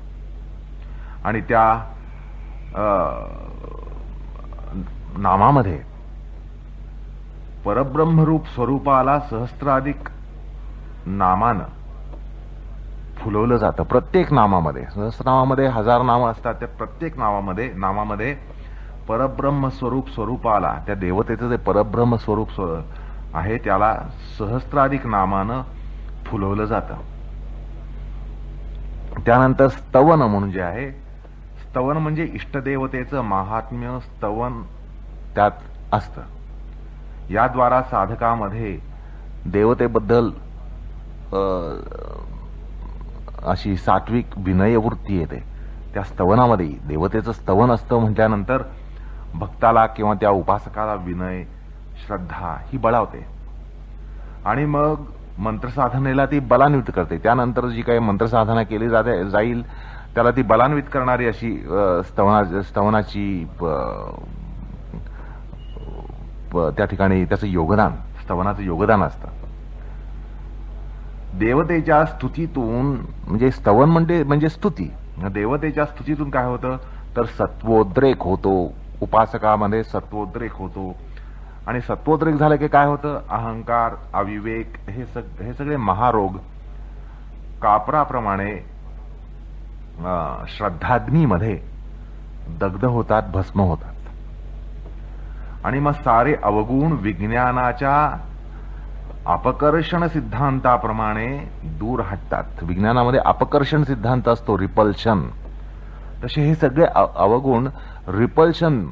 आणि त्या नामामध्ये परब्रह्मरूप स्वरूपाला सहस्राधिक नामानं फुलवलं जातं. प्रत्येक नामामध्ये, सहस्रनामामध्ये 1000 नामं असतात. त्या प्रत्येक नामामध्ये परब्रह्म स्वरूपाला, त्या देवतेचं जे परब्रह्म स्वरूप आहे त्याला सहस्त्राधिक नामानं फुलवलं जातं. त्यानंतर स्तवन म्हणून जे आहे, स्तवन म्हणजे इष्टदेवतेचं महात्म्य स्तवन त्यात असतं. याद्वारा साधकामध्ये देवतेबद्दल अशी सात्विक विनयवृत्ती येते. त्या स्तवनामध्ये देवतेचं स्तवन असतं म्हटल्यानंतर भक्ताला किंवा त्या उपासकाला विनय, श्रद्धा ही बळावते आणि मग मंत्रसाधनेला ती बलान्वित करते. त्यानंतर जी काही मंत्रसाधना केली जाईल त्याला ती बलान्वित करणारी अशी स्तवनाची त्या ठिकाणी त्याचं योगदान, स्तवनाचं योगदान असतं. देवतेच्या स्तुतीतून, म्हणजे स्तवन म्हणजे स्तुती, देवतेच्या स्तुतीतून काय होतं तर सत्वोद्रेक होतो, उपासकामध्ये सत्वोद्रेक होतो. आणि सत्वोद्रेक झालं की काय होतं, अहंकार, अविवेक हे सगळे महारोग कापराप्रमाणे श्रद्धाग्नीमध्ये दग्ध होतात, भस्म होतात. आणि मग सारे अवगुण विज्ञानाच्या अपकर्षण सिद्धांताप्रमाणे दूर हटतात. विज्ञानामध्ये अपकर्षण सिद्धांत असतो, रिपल्शन. तसे हे सगळे अवगुण रिपल्शन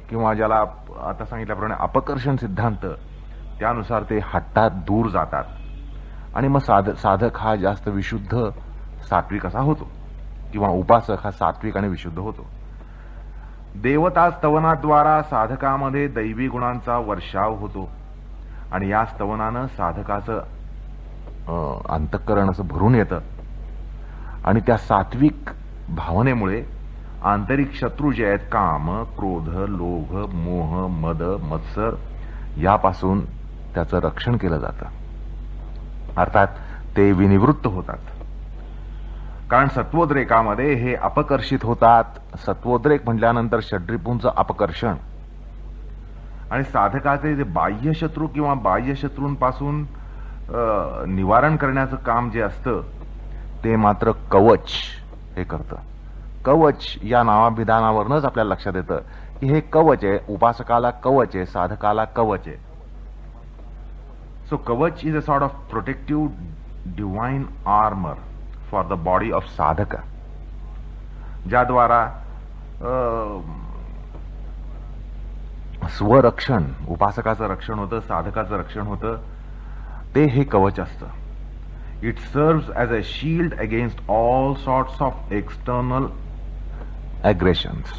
किंवा ज्याला आता सांगितल्याप्रमाणे अपकर्षण सिद्धांत, त्यानुसार ते हटतात, दूर जातात. आणि मग साधक हा जास्त विशुद्ध सात्विक असा होतो, किंवा उपासक हा सात्विक आणि विशुद्ध होतो. देवता स्तवनाद्वारा साधकामध्ये दैवी गुणांचा वर्षाव होतो आणि या स्तवनानं साधकाचं अंतःकरण असं भरून येतं. आणि त्या सात्विक भावनेमुळे आंतरिक शत्रू जे आहेत, काम, क्रोध, लोभ, मोह, मद, मत्सर, यापासून त्याचं रक्षण केलं जातं. अर्थात ते विनिवृत्त होतात. कारण सत्वोद्रेकामध्ये हे अपकर्षित होतात. सत्वोद्रेक म्हटल्यानंतर षड्रिपूंचं अपकर्षण. आणि साधकाचे जे बाह्य शत्रू किंवा बाह्य शत्रूंपासून निवारण करण्याचं काम जे असतं ते मात्र कवच हे करतं. कवच या नावाभिधानावरूनच आपल्याला लक्षात येतं की हे कवच आहे, उपासकाला कवच आहे, साधकाला कवच आहे. सो कवच is a sort of protective divine armour for the body of साधक, ज्याद्वारा स्वरक्षण, उपासकाचं रक्षण होतं, साधकाचं रक्षण होतं. ते हे कवच असतं. It serves as a shield against all sorts of external aggressions.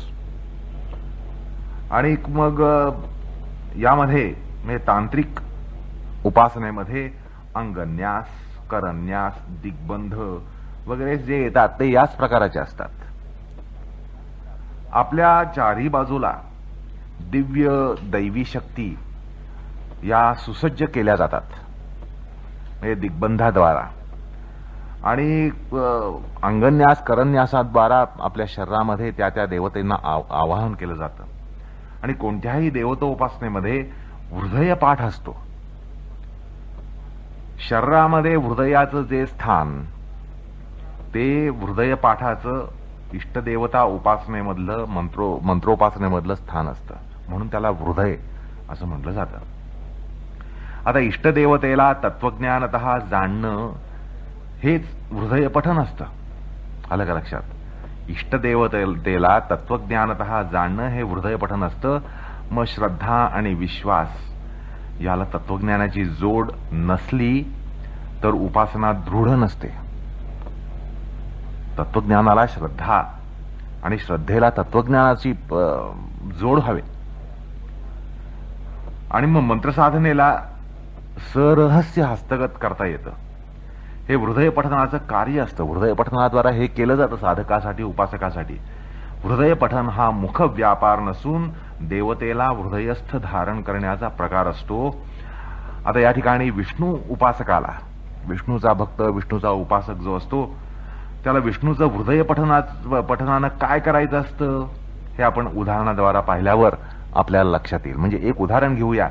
आणि मग यामध्ये म्हणजे तांत्रिक उपासनेमध्ये अंगन्यास, करन्यास, दिग्बंध वगैरे जे येतात ते याच प्रकाराचे असतात. आपल्या चारी बाजूला दिव्य दैवी शक्ती या सुसज्ज केल्या जातात, म्हणजे दिग्बंधाद्वारा. आणि अंगन्यास, करन्यासाद्वारा आपल्या शरीरामध्ये त्या त्या देवतेंना आवाहन केलं जातं. आणि कोणत्याही देवतोपासनेमध्ये हृदयपाठ असतो. शरीरामध्ये हृदयाचं जे स्थान ते हृदयपाठाचं इष्टदेवता उपासनेमधलं, मंत्रोपासनेमधलं स्थान असतं. म्हणून त्याला हृदय असं म्हटलं जातं. आता इष्टदेवतेला तत्वज्ञानतः जाणणं हेच हृदयपठन असतं. आलं का लक्षात? इष्टदेवतेला तत्वज्ञानतः जाणणं हे हृदयपठन असतं. मग श्रद्धा आणि विश्वास याला तत्वज्ञानाची जोड नसली तर उपासना दृढ नसते. तत्वज्ञानाला श्रद्धा आणि श्रद्धेला तत्वज्ञानाची जोड हवे. आणि मग मंत्रसाधनेला सरहस्य हस्तगत करता येतं. हे हृदयपठनाचं कार्य असतं. हृदयपठनाद्वारा हे केलं जातं साधकासाठी, उपासकासाठी. हृदयपठन हा मुख व्यापार नसून देवतेला हृदयस्थ धारण करण्याचा प्रकार असतो. आता या ठिकाणी विष्णू उपासकाला, विष्णूचा भक्त, विष्णूचा उपासक जो असतो त्याला विष्णूचं हृदयपठनानं काय करायचं असतं हे आपण उदाहरणाद्वारा पाहिल्यावर आपल्याला लक्षात येईल. म्हणजे एक उदाहरण घेऊया.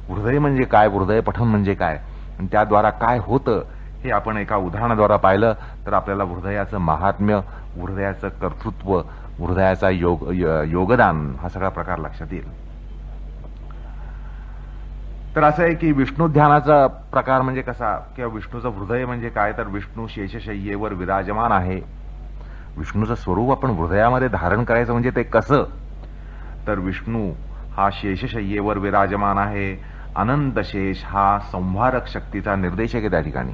हृदय म्हणजे काय, हृदयपठन म्हणजे काय, आणि त्याद्वारा काय होतं हे आपण एका उदाहरणाद्वारा पाहिलं तर आपल्याला हृदयाचं महात्म्य, हृदयाचं कर्तृत्व हृदयाचा योगदान हा सगळा प्रकार लक्षात येईल. तर असं आहे की विष्णू ध्यानाचा प्रकार म्हणजे कसा, किंवा विष्णूचं हृदय म्हणजे काय, तर विष्णू शेषशय्येवर विराजमान आहे. विष्णूचं स्वरूप आपण हृदयामध्ये धारण करायचं म्हणजे ते कसं, तर विष्णू हा शेषशय्येवर विराजमान आहे. अनंत शेष हा संहारक शक्तीचा निर्देशक आहे. त्या ठिकाणी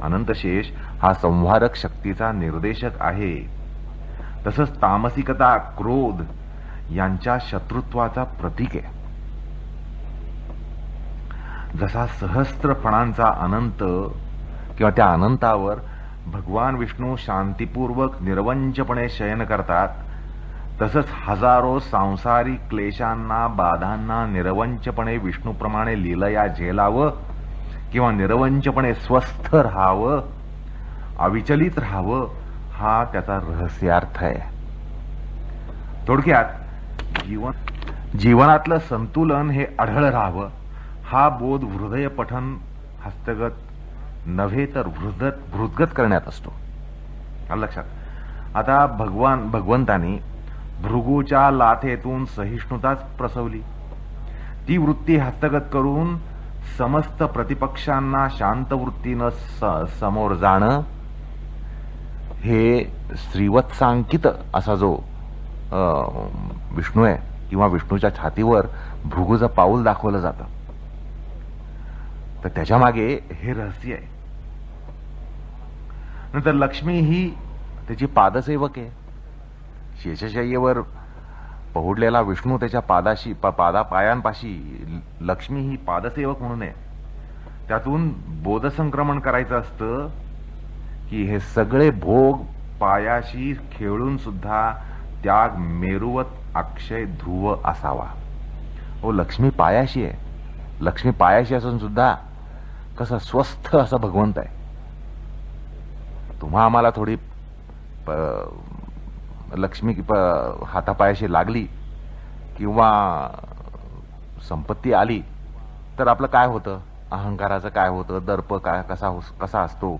अनंत शेष हा संहारक शक्तीचा निर्देशक आहे. तसंच तामसिकता, क्रोध यांच्या शत्रुत्वाचा प्रतीक आहे. जसा सहस्त्र फणांचा अनंत किंवा त्या अनंतावर भगवान विष्णू शांतीपूर्वक निर्वंचपणे शयन करतात, तसंच हजारो सांसारिक क्लेशांना, बाधांना निर्वंचपणे विष्णूप्रमाणे लीलया झेलावं किंवा निर्वंचपणे स्वस्थ राहावं, अविचलित राहावं, हा त्याचा रहस्यार्थ आहे. थोडक्यात जीवनातलं संतुलन हे अढळ राहावं, हा बोध हृदय पठन हस्तगत नव्हे तर भृतगत करण्यात असतो. लक्षात. आता भगवंतानी भृगूच्या लाथेतून सहिष्णुताच प्रसवली. ती वृत्ती हस्तगत करून समस्त प्रतिपक्षांना शांत वृत्तीनं समोर जाणं, हे श्रीवत्सांकित असा जो विष्णू आहे किंवा विष्णूच्या छातीवर भृगूचं पाऊल दाखवलं जातं, तर त्याच्या मागे हे रहस्य आहे. नंतर लक्ष्मी ही त्याची पादसेवक आहे. शेषशय्येवर पहुडलेला विष्णू त्याच्या पायांपाशी लक्ष्मी ही पादसेवक म्हणून आहे. त्यातून बोधसंक्रमण करायचं असतं की हे सगळे भोग पायाशी खेळून सुद्धा त्याग मेरुवत अक्षय ध्रुव असावा. हो, लक्ष्मी पायाशी आहे. लक्ष्मी पायाशी असून सुद्धा कसा स्वस्थ असा भगवंत आहे. तुम्हा आम्हाला थोडी लक्ष्मी हातापायाशी लागली किंवा संपत्ती आली तर आपलं काय होतं, अहंकाराचं काय होतं, दर्प काय कसा असतो.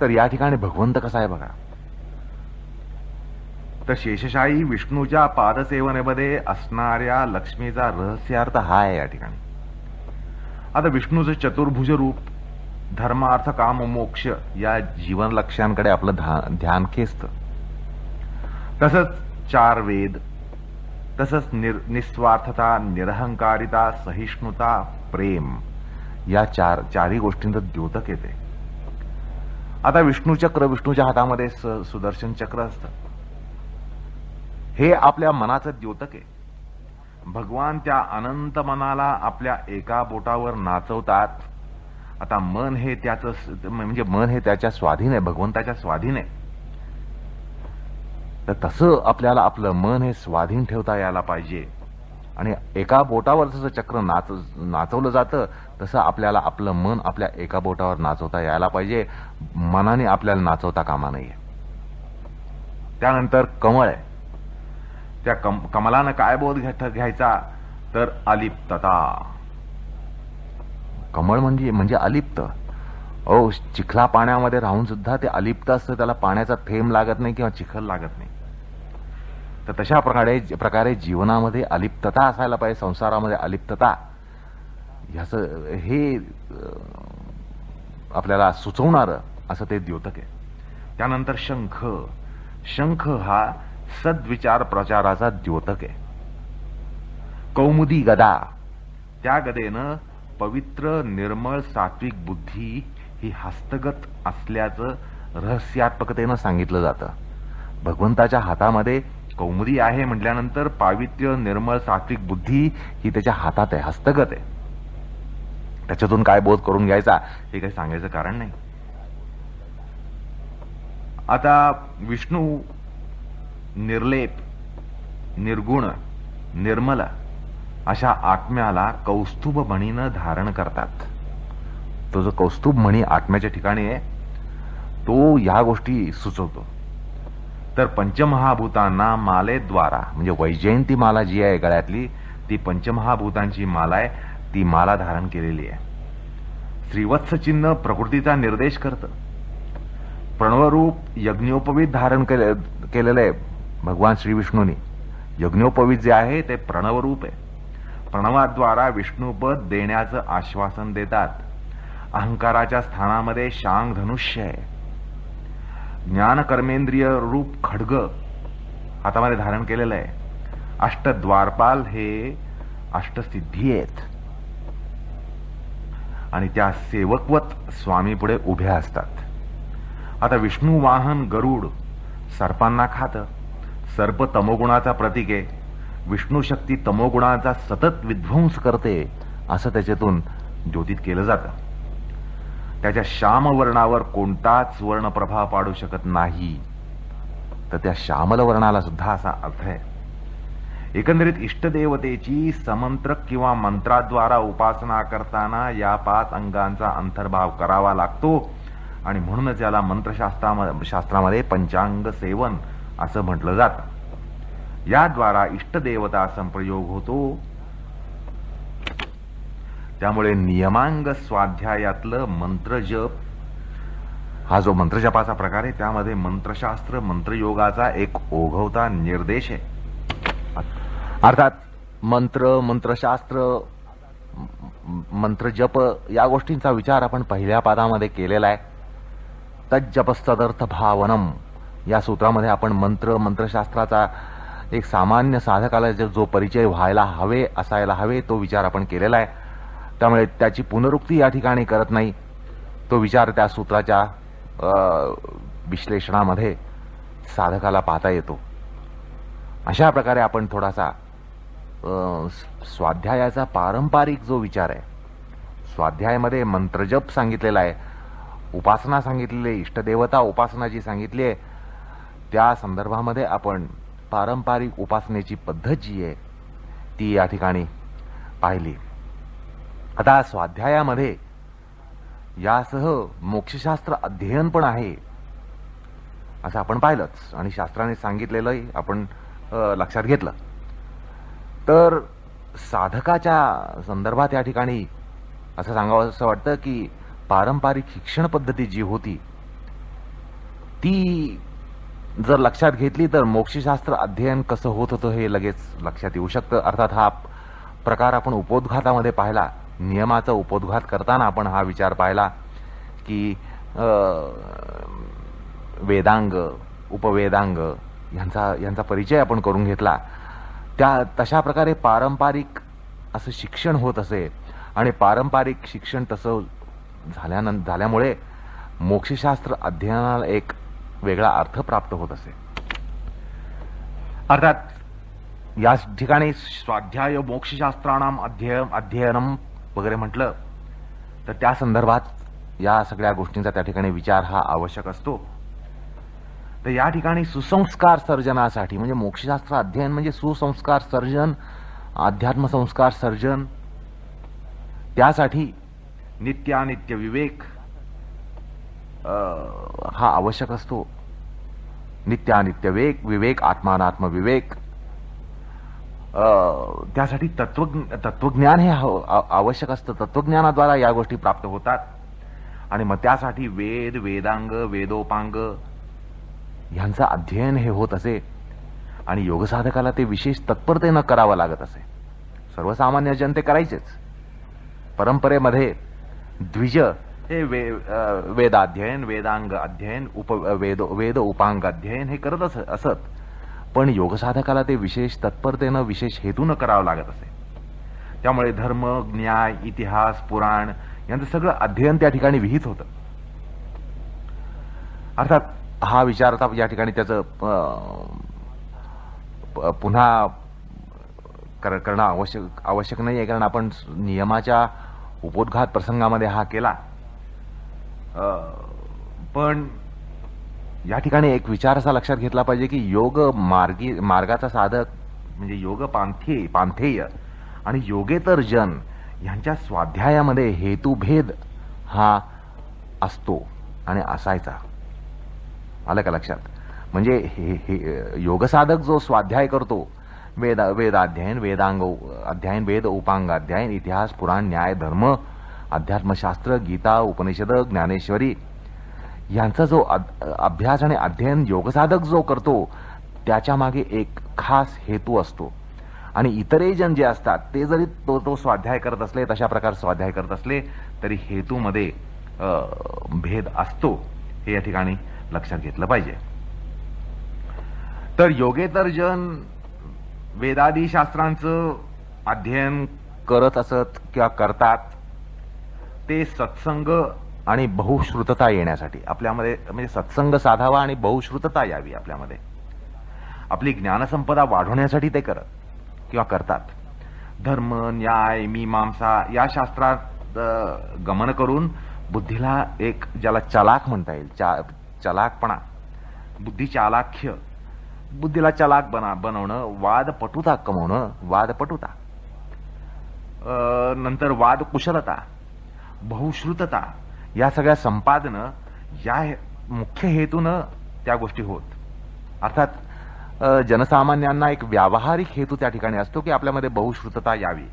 तर या ठिकाणी भगवंत कसा आहे बघा. तर शेषशाही विष्णूच्या पादसेवनेमध्ये असणाऱ्या लक्ष्मीचा रहस्यार्थ हा आहे या ठिकाणी. आता विष्णूचं चतुर्भुज रूप धर्म अर्थ काम मोक्ष या जीवन लक्ष्यांकडे आपलं ध्यान खेचतं. तसंच 4 वेद, तसंच निस्वार्थता, निरहंकारिता, सहिष्णुता, प्रेम या चारही गोष्टींचं द्योतक येते. आता विष्णूच्या हातामध्ये सुदर्शन चक्र असतं. हे आपल्या मनाचं द्योतक आहे. भगवान त्या अनंत मनाला आपल्या एका बोटावर नाचवतात. आता मन हे त्याच्या स्वाधीन आहे, भगवंताच्या स्वाधीन आहे. तर तसं आपल्याला आपलं मन हे स्वाधीन ठेवता यायला पाहिजे. आणि एका बोटावर जसं चक्र नाचवलं जातं तसं आपल्याला आपलं मन आपल्या एका बोटावर नाचवता यायला पाहिजे. मनाने आपल्याला नाचवता कामा नये. त्यानंतर कमळ आहे. त्या कमलानं काय बोध घ्यायचा, तर अलिप्तता. कमळ म्हणजे अलिप्त. चिखला पाण्यामध्ये राहून सुद्धा ते अलिप्त असतं. त्याला पाण्याचा थेंब लागत नाही किंवा चिखल लागत नाही. तर तशा प्रकारे जीवनामध्ये अलिप्तता असायला पाहिजे. संसारामध्ये अलिप्तता ह्याचं हे आपल्याला सुचवणारं असं ते द्योतक आहे. त्यानंतर शंख हा सद्विचार प्रचाराचा द्योतक आहे. कौमुदी गदा, त्या गदेनं पवित्र निर्मळ सात्विक बुद्धी ही हस्तगत असल्याचं रहस्यात्मकतेनं सांगितलं जातं. भगवंताच्या हातामध्ये कौमुदी आहे म्हटल्यानंतर पावित्र्य निर्मळ सात्विक बुद्धी ही त्याच्या हातात आहे, हस्तगत आहे. त्याच्यातून काय बोध करून घ्यायचा हे काही सांगायचं कारण नाही. आता विष्णू निर्लेप, निर्गुण, निर्मल अशा आत्म्याला कौस्तुभ मणीनं धारण करतात. तो जो कौस्तुभ मणी आत्म्याच्या ठिकाणी आहे तो ह्या गोष्टी सुचवतो. तर पंचमहाभूतांना मालेद्वारा, म्हणजे वैजयंती माला जी आहे गळ्यातली ती पंचमहाभूतांची माला आहे. ती माला धारण केलेली आहे. श्रीवत्स चिन्ह प्रकृतीचा निर्देश करतं. प्रणवरूप यज्ञोपवीत धारण केलेलं आहे. भगवान श्री विष्णूंनी यज्ञोपवीत जे आहे ते प्रणवरूप आहे. प्रणवाद्वारा विष्णुपद देण्याचं आश्वासन देतात. अहंकाराच्या स्थानामध्ये शांग धनुष्य आहे. ज्ञान कर्मेंद्रिय रूप खड्ग हातामध्ये धारण केलेलं आहे. अष्टद्वारपाल हे अष्टसिद्धी आहेत आणि त्या सेवकवत स्वामी पुढे उभ्या असतात. आता विष्णू वाहन गरुड सर्पांना खातं. सर्प तमोगुणाचा प्रतीक आहे. विष्णू शक्ती तमोगुणाचा सतत विध्वंस करते असं त्याच्यातून द्योतित केलं जातं. त्याच्या श्यामवर्णावर कोणताच वर्ण प्रभाव पाडू शकत नाही. तर त्या श्यामल वर्णाला सुद्धा असा अर्थ आहे. एकंदरीत इष्टदेवतेची समंत्र किंवा मंत्राद्वारा उपासना करताना या 5 अंगांचा अंतर्भाव करावा लागतो आणि म्हणूनच याला मंत्रशास्त्रामध्ये पंचांग सेवन असं म्हटलं जातं. याद्वारा इष्टदेवता संप्रयोग होतो. त्यामुळे नियमांग स्वाध्यायातलं मंत्रजप हा जो मंत्रजपाचा प्रकार आहे त्यामध्ये मंत्रशास्त्र मंत्रयोगाचा एक ओघवता निर्देश आहे. अर्थात मंत्र मंत्रशास्त्र मंत्रजप या गोष्टींचा विचार आपण पहिल्या पादामध्ये केलेला आहे. तज्जपस्तदर्थ भावनम या सूत्रामध्ये आपण मंत्र मंत्रशास्त्राचा एक सामान्य साधकाला जो परिचय व्हायला हवे असायला हवे तो विचार आपण केलेला आहे. त्यामुळे त्याची पुनरुक्ती या ठिकाणी करत नाही. तो विचार त्या सूत्राच्या विश्लेषणामध्ये साधकाला पाहता येतो. अशा प्रकारे आपण थोडासा स्वाध्यायाचा पारंपरिक जो विचार आहे, स्वाध्यायामध्ये मंत्रजप सांगितलेला आहे, उपासना सांगितलेली आहे, इष्टदेवता उपासना जी सांगितली आहे त्या संदर्भामध्ये आपण पारंपरिक उपासनेची पद्धत जी आहे ती या ठिकाणी पाहिली. आता स्वाध्यायामध्ये यासह मोक्षशास्त्र अध्ययन पण आहे असं आपण पाहिलंच आणि शास्त्राने सांगितलेलंही आपण लक्षात घेतलं. तर साधकाच्या संदर्भात या ठिकाणी असं सांगावं असं वाटतं की पारंपरिक शिक्षण पद्धती जी होती ती जर लक्षात घेतली तर मोक्षशास्त्र अध्ययन कसं होत होतं हे लगेच लक्षात येऊ शकतं. अर्थात हा प्रकार आपण उपोद्घातामध्ये पाहिला. नियमाचा उपोद्घात करताना आपण हा विचार पाहिला की वेदांग उपवेदांग यांचा परिचय आपण करून घेतला. त्या तशा प्रकारे पारंपरिक असं शिक्षण होत असे आणि पारंपरिक शिक्षण तसं झाल्यामुळे मोक्षशास्त्र अध्ययनाला एक वेगळा अर्थ प्राप्त होत असे. अर्थात या ठिकाणी स्वाध्याय मोक्षशास्त्राणाम अध्ययनम वगैरे म्हटलं तर त्या संदर्भात या सगळ्या गोष्टींचा त्या ठिकाणी विचार हा आवश्यक असतो. तर या ठिकाणी सुसंस्कार सर्जनासाठी म्हणजे मोक्षशास्त्र अध्ययन म्हणजे सुसंस्कार सर्जन, अध्यात्म संस्कार सर्जन, त्यासाठी नित्यानित्य विवेक हा आवश्यक असतो. नित्यानित्य विवेक आत्मानात्म विवेक, त्यासाठी तत्वज्ञान हे आवश्यक असतं. तत्वज्ञानाद्वारा या गोष्टी प्राप्त होतात आणि मग त्यासाठी वेद वेदांग वेदोपांग यांचं अध्ययन हे होत असे आणि योगसाधकाला ते विशेष तत्परतेनं करावं लागत असे. सर्वसामान्य जनते करायचेच. परंपरेमध्ये द्विज हे वेदाध्ययन वेदांग अध्ययन वेद उपांग अध्ययन हे करत असत. पण योगसाधकाला ते विशेष तत्परतेनं विशेष हेतून करावं लागत असे. त्यामुळे धर्म न्याय इतिहास पुराण यांचं सगळं अध्ययन त्या ठिकाणी विहित होतं. अर्थात हा विचार आता या ठिकाणी त्याचं पुन्हा करणं आवश्यक नाही आहे कारण आपण नियमाच्या उपोद्घात प्रसंगामध्ये हा केला. पण या ठिकाणी एक विचार असा लक्षात घेतला पाहिजे की योग मार्गाचा साधक म्हणजे योग पांथेय आणि योगेतर जन यांच्या स्वाध्यायामध्ये हेतुभेद हा असतो आणि असायचा. आलं का लक्षात? म्हणजे योगसाधक जो स्वाध्याय करतो वेदाध्ययन वेदांग अध्ययन वेद उपांग अध्ययन इतिहास पुराण न्याय धर्म अध्यात्मशास्त्र गीता उपनिषद ज्ञानेश्वरी यांचा जो अभ्यास आणि अध्ययन योगसाधक जो करतो त्याच्या मागे एक खास हेतू असतो. आणि इतरही जण जे असतात ते जरी तो स्वाध्याय करत असले, तशा प्रकार स्वाध्याय करत असले, तरी हेतूमध्ये भेद असतो, हे या ठिकाणी लक्षात घेतलं पाहिजे. तर योगेतर जन वेदादी शास्त्रांचं अध्ययन करत असत किंवा करतात, ते सत्संग आणि बहुश्रुतता येण्यासाठी आपल्यामध्ये, म्हणजे सत्संग साधावा आणि बहुश्रुतता यावी आपल्यामध्ये, आपली ज्ञानसंपदा वाढवण्यासाठी ते करत किंवा करतात. धर्म, न्याय, मीमांसा या शास्त्रात गमन करून बुद्धीला एक, ज्याला चलाक म्हणता येईल, चलाकपणा, बुद्धी चालाख्य, बुद्धीला चलाक बनवणं, वादपटुता कमवणं, वादपटुता, नंतर वाद कुशलता, बहुश्रुतता, या सगळ्या संपादनं या मुख्य हेतूनं त्या गोष्टी होत. अर्थात जनसामान्यांना एक व्यावहारिक हेतू त्या ठिकाणी असतो की आपल्यामध्ये बहुश्रुतता यावी.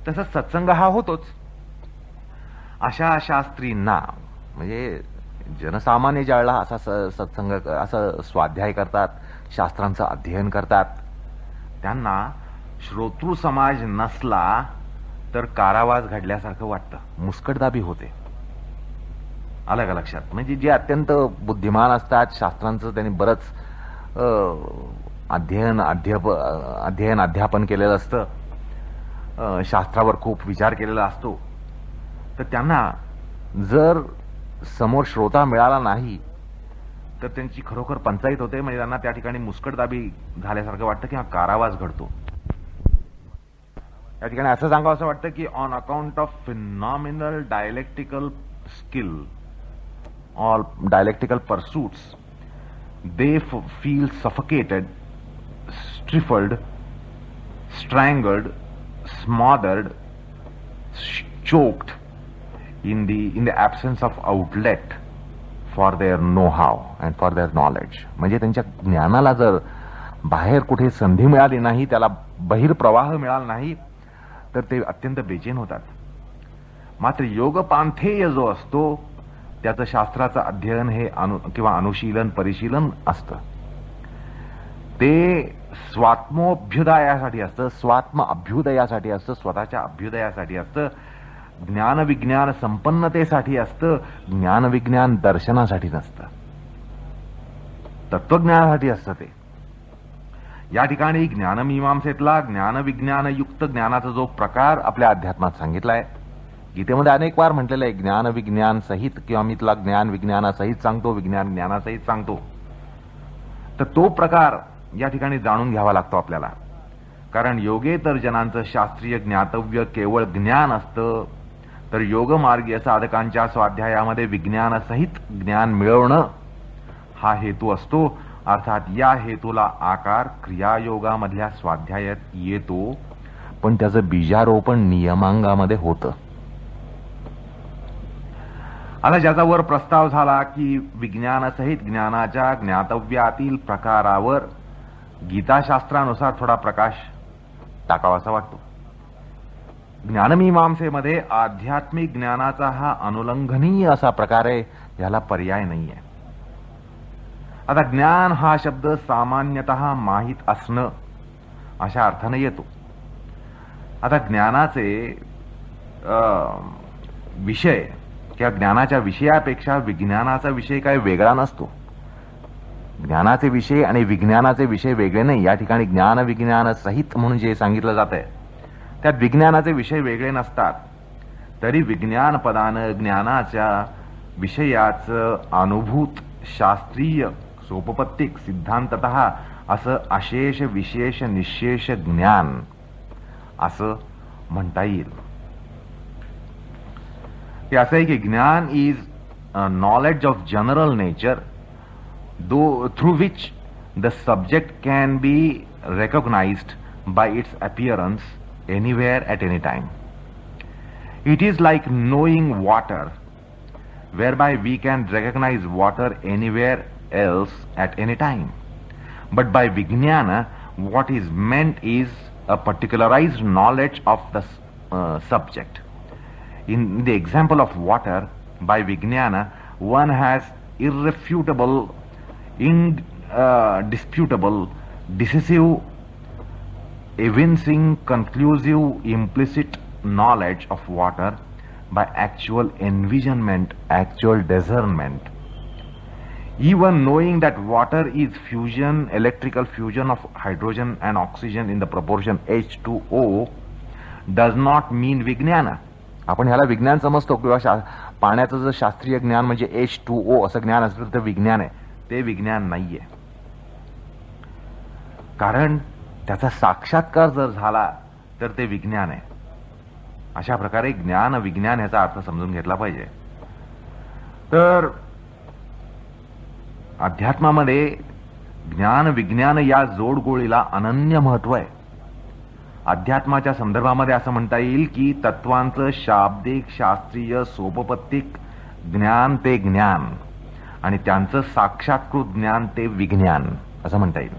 तसंच सत्संग हा होतोच. अशा शास्त्रींना, म्हणजे जनसामान्य ज्यावेळेला असा सत्संग, असं स्वाध्याय करतात, शास्त्रांचं अध्ययन करतात, त्यांना श्रोतृ समाज नसला तर कारावास घडल्यासारखं वाटतं, मुस्कटदाबी होते. आलं का लक्षात? म्हणजे जे अत्यंत बुद्धिमान असतात, शास्त्रांचं त्यांनी बरंच अध्ययन अध्यापन केलेलं असतं, शास्त्रावर खूप विचार केलेला असतो, तर त्यांना जर समोर श्रोता मिळाला नाही तर त्यांची खरोखर पंचायत होते. म्हणजे त्यांना त्या ठिकाणी मुस्कटदाबी झाल्यासारखं वाटतं किंवा कारावास घडतो. या ठिकाणी असं सांगावं असं वाटतं की on account of phenomenal dialectical skill or dialectical pursuits they feel suffocated, stifled, strangled, smothered, choked in the absence of outlet for their know-how and for their knowledge. म्हणजे त्यांच्या ज्ञानाला जर बाहेर कुठे संधी मिळाली नाही, त्याला बहिर्प्रवाह मिळाला नाही, तर ते अत्यंत बेचैन होतात. मात्र योगपांथेय जो असतो त्याचं शास्त्राचं अध्ययन हे किंवा अनुशीलन, परिशीलन असतं. ते स्वात्मोभ्युदयासाठी असतं, स्वात्म अभ्युदयासाठी असतं, स्वतःच्या अभ्युदयासाठी असतं, ज्ञान विज्ञान संपन्नतेसाठी असतं, ज्ञान विज्ञान दर्शनासाठी नसतं, तत्वज्ञानासाठी असतं. ते या ठिकाणी ज्ञानमीमांसेतला ज्ञानविज्ञानयुक्त ज्ञानाचा जो प्रकार आपल्या अध्यात्मात सांगितलाय, गीतेमध्ये अनेक वार म्हटलेलं आहे, ज्ञान विज्ञान सहित, किंवा मी तुला ज्ञान विज्ञानासहित सांगतो, विज्ञान ज्ञानासहित सांगतो. तर तो प्रकार या ठिकाणी जाणून घ्यावा लागतो आपल्याला. कारण योगेतर जनांचं शास्त्रीय ज्ञातव्य केवळ ज्ञान असतं, तर योगमार्गीय साधकांच्या स्वाध्यायामध्ये विज्ञानसहित ज्ञान मिळवणं हा हेतू असतो. अर्थात या हेतूला आकार क्रियायोगामधल्या स्वाध्यायात येतो, पण त्याचं बीजारोपण नियमांगामध्ये होतं. आता ज्याचा वर प्रस्ताव झाला की विज्ञानासहित ज्ञानाच्या ज्ञातव्यातील प्रकारावर गीताशास्त्रानुसार थोडा प्रकाश टाकावासा वाटतो. ज्ञानमीमांसेमध्ये आध्यात्मिक ज्ञानाचा हा अनुल्लंघनीय असा प्रकार आहे, याला पर्याय नाहीये. आता ज्ञान हा शब्द सामान्यतः माहीत असणं अशा अर्थाने येतो. आता ज्ञानाचे विषय किंवा ज्ञानाच्या विषयापेक्षा विज्ञानाचा विषय काय वेगळा नसतो. ज्ञानाचे विषय आणि विज्ञानाचे विषय वेगळे नाही. या ठिकाणी ज्ञान विज्ञान सहित म्हणून जे सांगितलं जात आहे त्यात विज्ञानाचे विषय वेगळे नसतात. तरी विज्ञान पदानं ज्ञानाच्या विषयाचं अनुभूत शास्त्रीय सोपपत्तिक सिद्धांततः असं अशेष विशेष निशेष ज्ञान असं म्हणता येईल. ते असं आहे की ज्ञान is knowledge of general nature through which the subject can be recognized by its appearance anywhere at any time. It is like knowing water, whereby we can recognize water anywhere else at any time. But by Vijnana, what is meant is a particularized knowledge of the subject. In the example of water, by Vijnana, one has irrefutable disputable, decisive, evincing conclusive implicit knowledge of water by actual envisionment, actual discernment. Even knowing that water is fusion, electrical fusion of hydrogen and oxygen in the proportion H2O does not mean विज्ञान. आपण ह्याला विज्ञान समजतो किंवा पाण्याचं जर शास्त्रीय ज्ञान म्हणजे H2O असं ज्ञान असलं तर विज्ञान आहे. ते विज्ञान नाहीये. कारण त्याचा साक्षात्कार जर झाला तर ते विज्ञान आहे. अशा प्रकारे ज्ञान विज्ञान याचा अर्थ समजून घेतला पाहिजे. तर अध्यात्मामध्ये ज्ञान विज्ञान या जोडगोळीला अनन्य महत्व आहे. अध्यात्माच्या संदर्भामध्ये असं म्हणता येईल की तत्वांचं शाब्दिक शास्त्रीय सोपपत्तिक ज्ञान ते ज्ञान आणि त्यांचं साक्षात्कृत ज्ञान ते विज्ञान असं म्हणता येईल.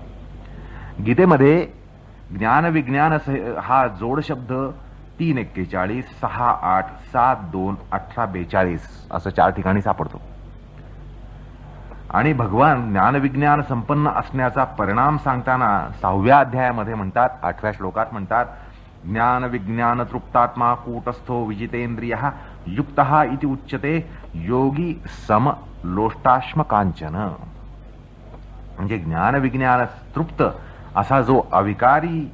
गीतेमध्ये ज्ञान विज्ञान हा जोड शब्द 3:41, 6:8, 7:2, 18:42 असं 4 ठिकाणी सापडतो. आणि भगवान ज्ञानविज्ञान संपन्न असण्याचा परिणाम सांगताना 6व्या अध्यायामध्ये म्हणतात, 8व्या श्लोकात म्हणतात, ज्ञान विज्ञान तृप्तात्मा कूटस्थो विजितेंद्रियः युक्तः इति उच्यते योगी सम लोष्टाश्म कांचन. म्हणजे ज्ञान विज्ञान तृप्त असा जो अविकारी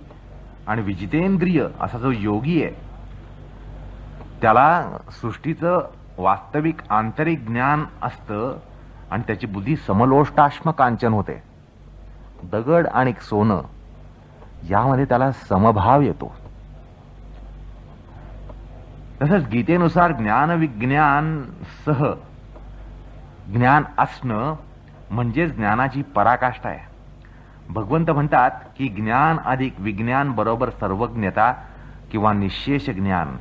आणि विजितेंद्रिय असा जो योगी आहे त्याला सृष्टीचं वास्तविक आंतरिक ज्ञान असतं आणि त्याची बुद्धी समलोष्टाश्म कांचन होते. दगड आणि सोनं यामध्ये त्याला समभाव येतो. तसंच गीतेनुसार ज्ञान विज्ञान सह ज्ञान असणं म्हणजे ज्ञानाची पराकाष्ठा आहे. भगवंत म्हणतात की ज्ञान अधिक विज्ञान बरोबर सर्वज्ञता किंवा निशेष ज्ञान.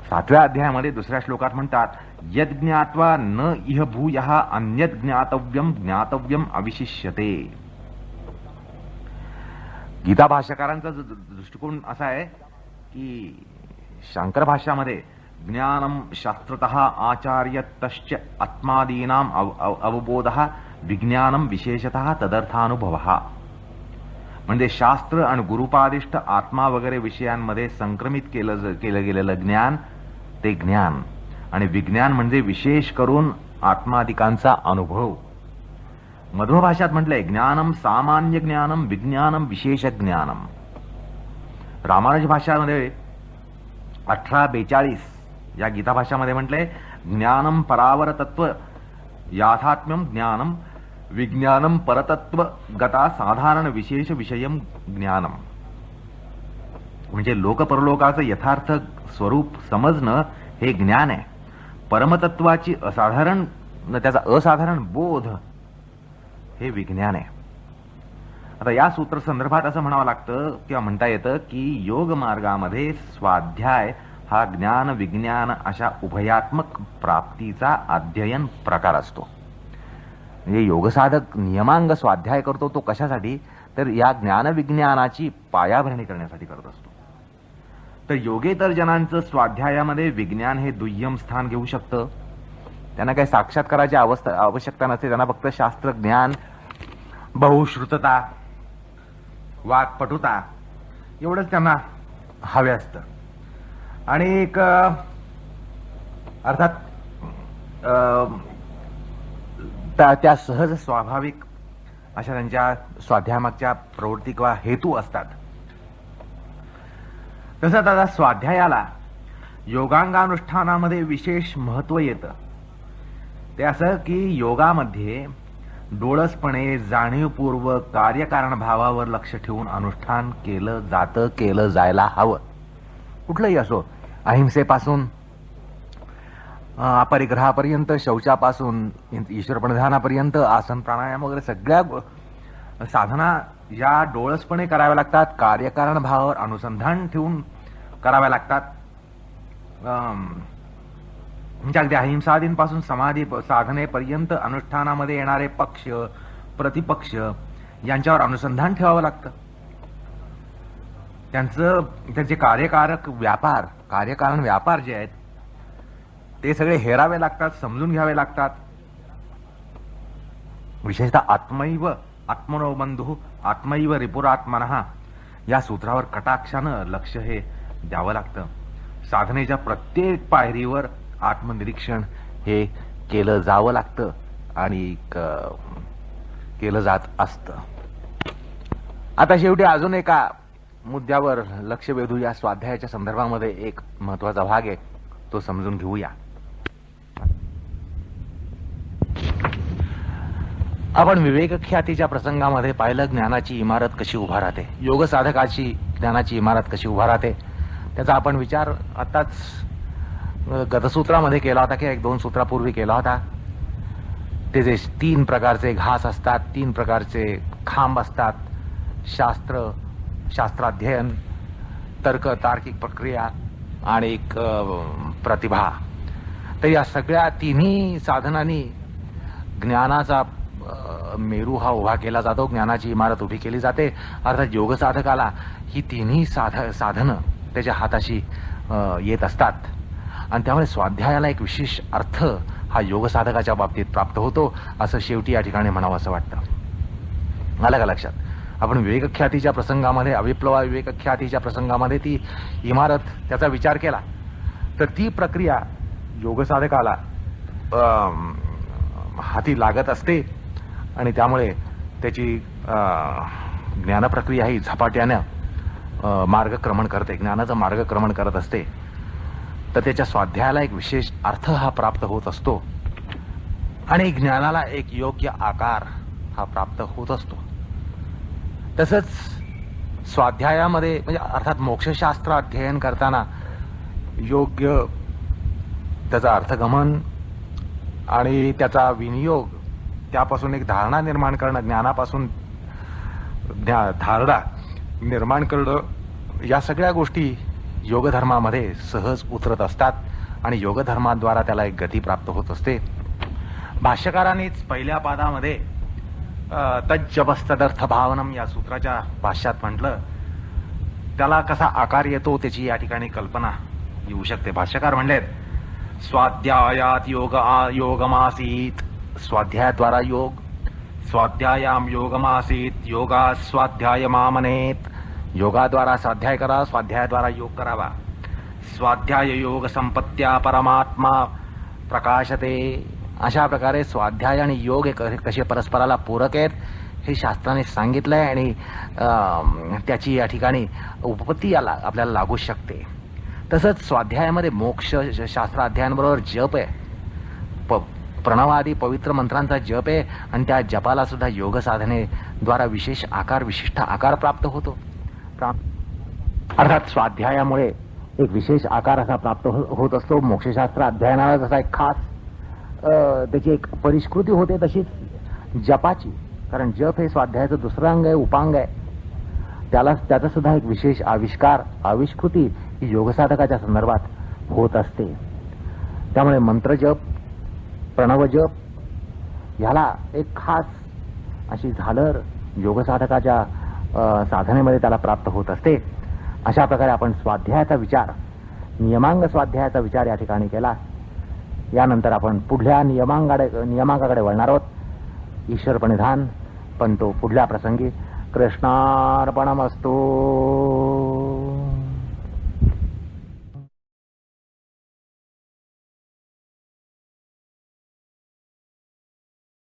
7व्या अध्यायामध्ये 2ऱ्या श्लोकात म्हणतात, यद ज्ञात्वा न इह भूयः अन्यद ज्ञातव्यम ज्ञातव्यम अविशिष्यते. गीता भाष्यकारांचा दृष्टिकोन असा आहे की शंकर भाष्यामध्ये ज्ञानम शास्त्रतः आचार्यतश्च आत्मादीनाम अवबोधः विज्ञानम विशेषतः तदर्थानुभवः. म्हणजे शास्त्र आणि गुरुपादिष्ट आत्मा वगैरे विषयांमध्ये संक्रमित केलं गेलेलं ज्ञान ते ज्ञान आणि विज्ञान म्हणजे विशेष करून आत्मादिकांचा अनुभव. मध्व भाषात म्हटलंय ज्ञानम सामान्य ज्ञानम विज्ञानम विशेष ज्ञानम. रामानुज भाषामध्ये 18:42 या गीता भाषामध्ये म्हटलंय ज्ञानम परावर तत्व याथात्म्यम ज्ञानम विज्ञानम परतत्व गता साधारण विशेष विषयम ज्ञानम. म्हणजे लोकपरलोकाचं यथार्थ स्वरूप समजणं हे ज्ञान आहे. परमतत्वाची असाधारण त्याचा असाधारण बोध हे विज्ञान आहे. आता या सूत्र संदर्भात असं म्हणावं लागतं किंवा म्हणता येतं की योग मार्गामध्ये स्वाध्याय हा ज्ञान विज्ञान अशा उभयात्मक प्राप्तीचा अध्ययन प्रकार असतो. म्हणजे योगसाधक नियमांग स्वाध्याय करतो तो कशासाठी, तर या ज्ञान विज्ञानाची पायाभरणी करण्यासाठी करत असतो. तर योगेतर जनांचं स्वाध्यायामध्ये विज्ञान हे दुय्यम स्थान घेऊ शकतं. त्यांना काही साक्षात्काराची आवश्यकता नसते. त्यांना फक्त शास्त्र ज्ञान, बहुश्रुतता, वाक्पटुता एवढंच त्यांना हवे असतं. आणि एक अर्थात त्या सहज स्वाभाविक अशा त्यांच्या स्वाध्यायामागच्या प्रवृत्ती किंवा हेतू असतात. तसंच आता स्वाध्यायाला योगांगानुष्ठानामध्ये विशेष महत्व येतं. ते असं की योगामध्ये डोळसपणे जाणीवपूर्वक कार्यकारण भावावर लक्ष ठेवून अनुष्ठान केलं जातं, केलं जायला हवं. कुठलंही असो, अहिंसेपासून अपरिग्रहापर्यंत, शौचापासून ईश्वरप्रणिधानापर्यंत, आसन प्राणायाम वगैरे सगळ्या साधना या डोळसपणे कराव्या लागतात. कार्यकारण भावावर अनुसंधान ठेवून कराव्या लागतात. म्हणजे अगदी अहिंसादींपासून समाधी साधनेपर्यंत अनुष्ठानामध्ये येणारे पक्ष प्रतिपक्ष यांच्यावर अनुसंधान ठेवावं लागतं. त्यांचे कार्यकारक व्यापार, कार्यकारण व्यापार जे आहेत ते सगळे हेरावे लागतात, समजून घ्यावे लागतात. विशेषतः आत्मैव आत्मनो बंधू आत्मैव रिपुरात्मनः या सूत्रावर कटाक्षानं लक्ष हे द्यावं लागतं. साधनेच्या प्रत्येक पायरीवर आत्मनिरीक्षण हे केलं जावं लागतं आणि केलं जात असतं. आता शेवटी अजून एका मुद्द्यावर लक्ष वेधू. या स्वाध्यायाच्या संदर्भामध्ये एक महत्वाचा भाग आहे, तो समजून घेऊया. आपण विवेक ख्यातीच्या प्रसंगामध्ये पाहिलं ज्ञानाची इमारत कशी उभा राहते, योग साधकाची ज्ञानाची इमारत कशी उभा राहते. त्याचा आपण विचार आताच गतसूत्रामध्ये केला होता, की 1-2 सूत्रापूर्वी केला होता. ते जे 3 प्रकारचे घास असतात, 3 प्रकारचे खांब असतात, शास्त्राध्ययन, तार्किक प्रक्रिया आणि प्रतिभा. तर या सगळ्या तिन्ही साधनांनी ज्ञानाचा मेरू हा उभा केला जातो, ज्ञानाची इमारत उभी केली जाते. अर्थात योग साधकाला ही तिन्ही साधनं त्याच्या हाताशी येत असतात आणि त्यामुळे स्वाध्यायाला एक विशेष अर्थ हा योग साधकाच्या बाबतीत प्राप्त होतो, असं शेवटी या ठिकाणी म्हणावं असं वाटतं. आलं का लक्षात? आपण विवेकख्यातीच्या प्रसंगामध्ये, अविप्लवा विवेकख्यातीच्या प्रसंगामध्ये ती इमारत, त्याचा विचार केला तर ती प्रक्रिया योग साधकाला हाती लागत असते आणि त्यामुळे त्याची ज्ञानप्रक्रिया ही झपाट्यानं मार्गक्रमण करते, ज्ञानाचं मार्गक्रमण करत असते. तर त्याच्या स्वाध्यायाला एक विशेष अर्थ हा प्राप्त होत असतो आणि ज्ञानाला एक योग्य आकार हा प्राप्त होत असतो. तसंच स्वाध्यायामध्ये म्हणजे अर्थात मोक्षशास्त्र अध्ययन करताना योग्य त्याचा अर्थगमन आणि त्याचा विनियोग, त्यापासून एक धारणा निर्माण करणं, ज्ञानापासून धारणा निर्माण करणं, या सगळ्या गोष्टी योगधर्मामध्ये सहज उतरत असतात आणि योगधर्माद्वारा त्याला एक गती प्राप्त होत असते. भाष्यकारांनीच पहिल्या पादामध्ये तज्जपस्तदर्थ भावनम या सूत्राच्या भाष्यात म्हटलं, त्याला कसा आकार येतो त्याची या ठिकाणी कल्पना येऊ शकते. भाष्यकार म्हणलेत, स्वाध्यायात योगमासीत, स्वाध्यायाद्वारा योग, स्वाध्यायाम योगमासीत, योगा स्वाध्यायमामनेत, योगाद्वारा स्वाध्याय करा, स्वाध्यायाद्वारा योग करावा. स्वाध्याय योग संपत्त्या परमात्मा प्रकाशते. अशा प्रकारे स्वाध्याय आणि योग हे कसे परस्पराला पूरक आहेत हे शास्त्राने सांगितलंय आणि त्याची या ठिकाणी उपपत्ती याला आपल्याला लागू शकते. तसंच स्वाध्यायामध्ये मोक्ष शास्त्र अध्ययनाबरोबर जप आहे, प्रणवादी पवित्र मंत्रांचा जप आहे आणि त्या जपाला सुद्धा योग साधनेद्वारा विशिष्ट आकार प्राप्त होतो. अर्थात स्वाध्यायामुळे एक विशेष आकार असा प्राप्त होत असतो. मोक्षशास्त्र अध्ययनाला जसा एक खास त्याची एक परिष्कृती होते, तशीच जपाची, कारण जप हे स्वाध्यायाचं दुसरं अंग आहे, उपांग आहे, त्याचा सुद्धा एक विशेष आविष्कृती ही योगसाधकाच्या संदर्भात होत असते. त्यामुळे मंत्रजप, प्रणवजप ह्याला एक खास अशी झालर योगसाधकाच्या साधनेमध्ये त्याला प्राप्त होत असते. अशा प्रकारे आपण स्वाध्यायाचा विचार, नियमांग स्वाध्यायाचा विचार या ठिकाणी केला. यानंतर आपण पुढल्या नियमांकाकडे वळणार आहोत. ईश्वर प्रणिधान, पण तो पुढल्या प्रसंगी. कृष्णार्पणमस्तु.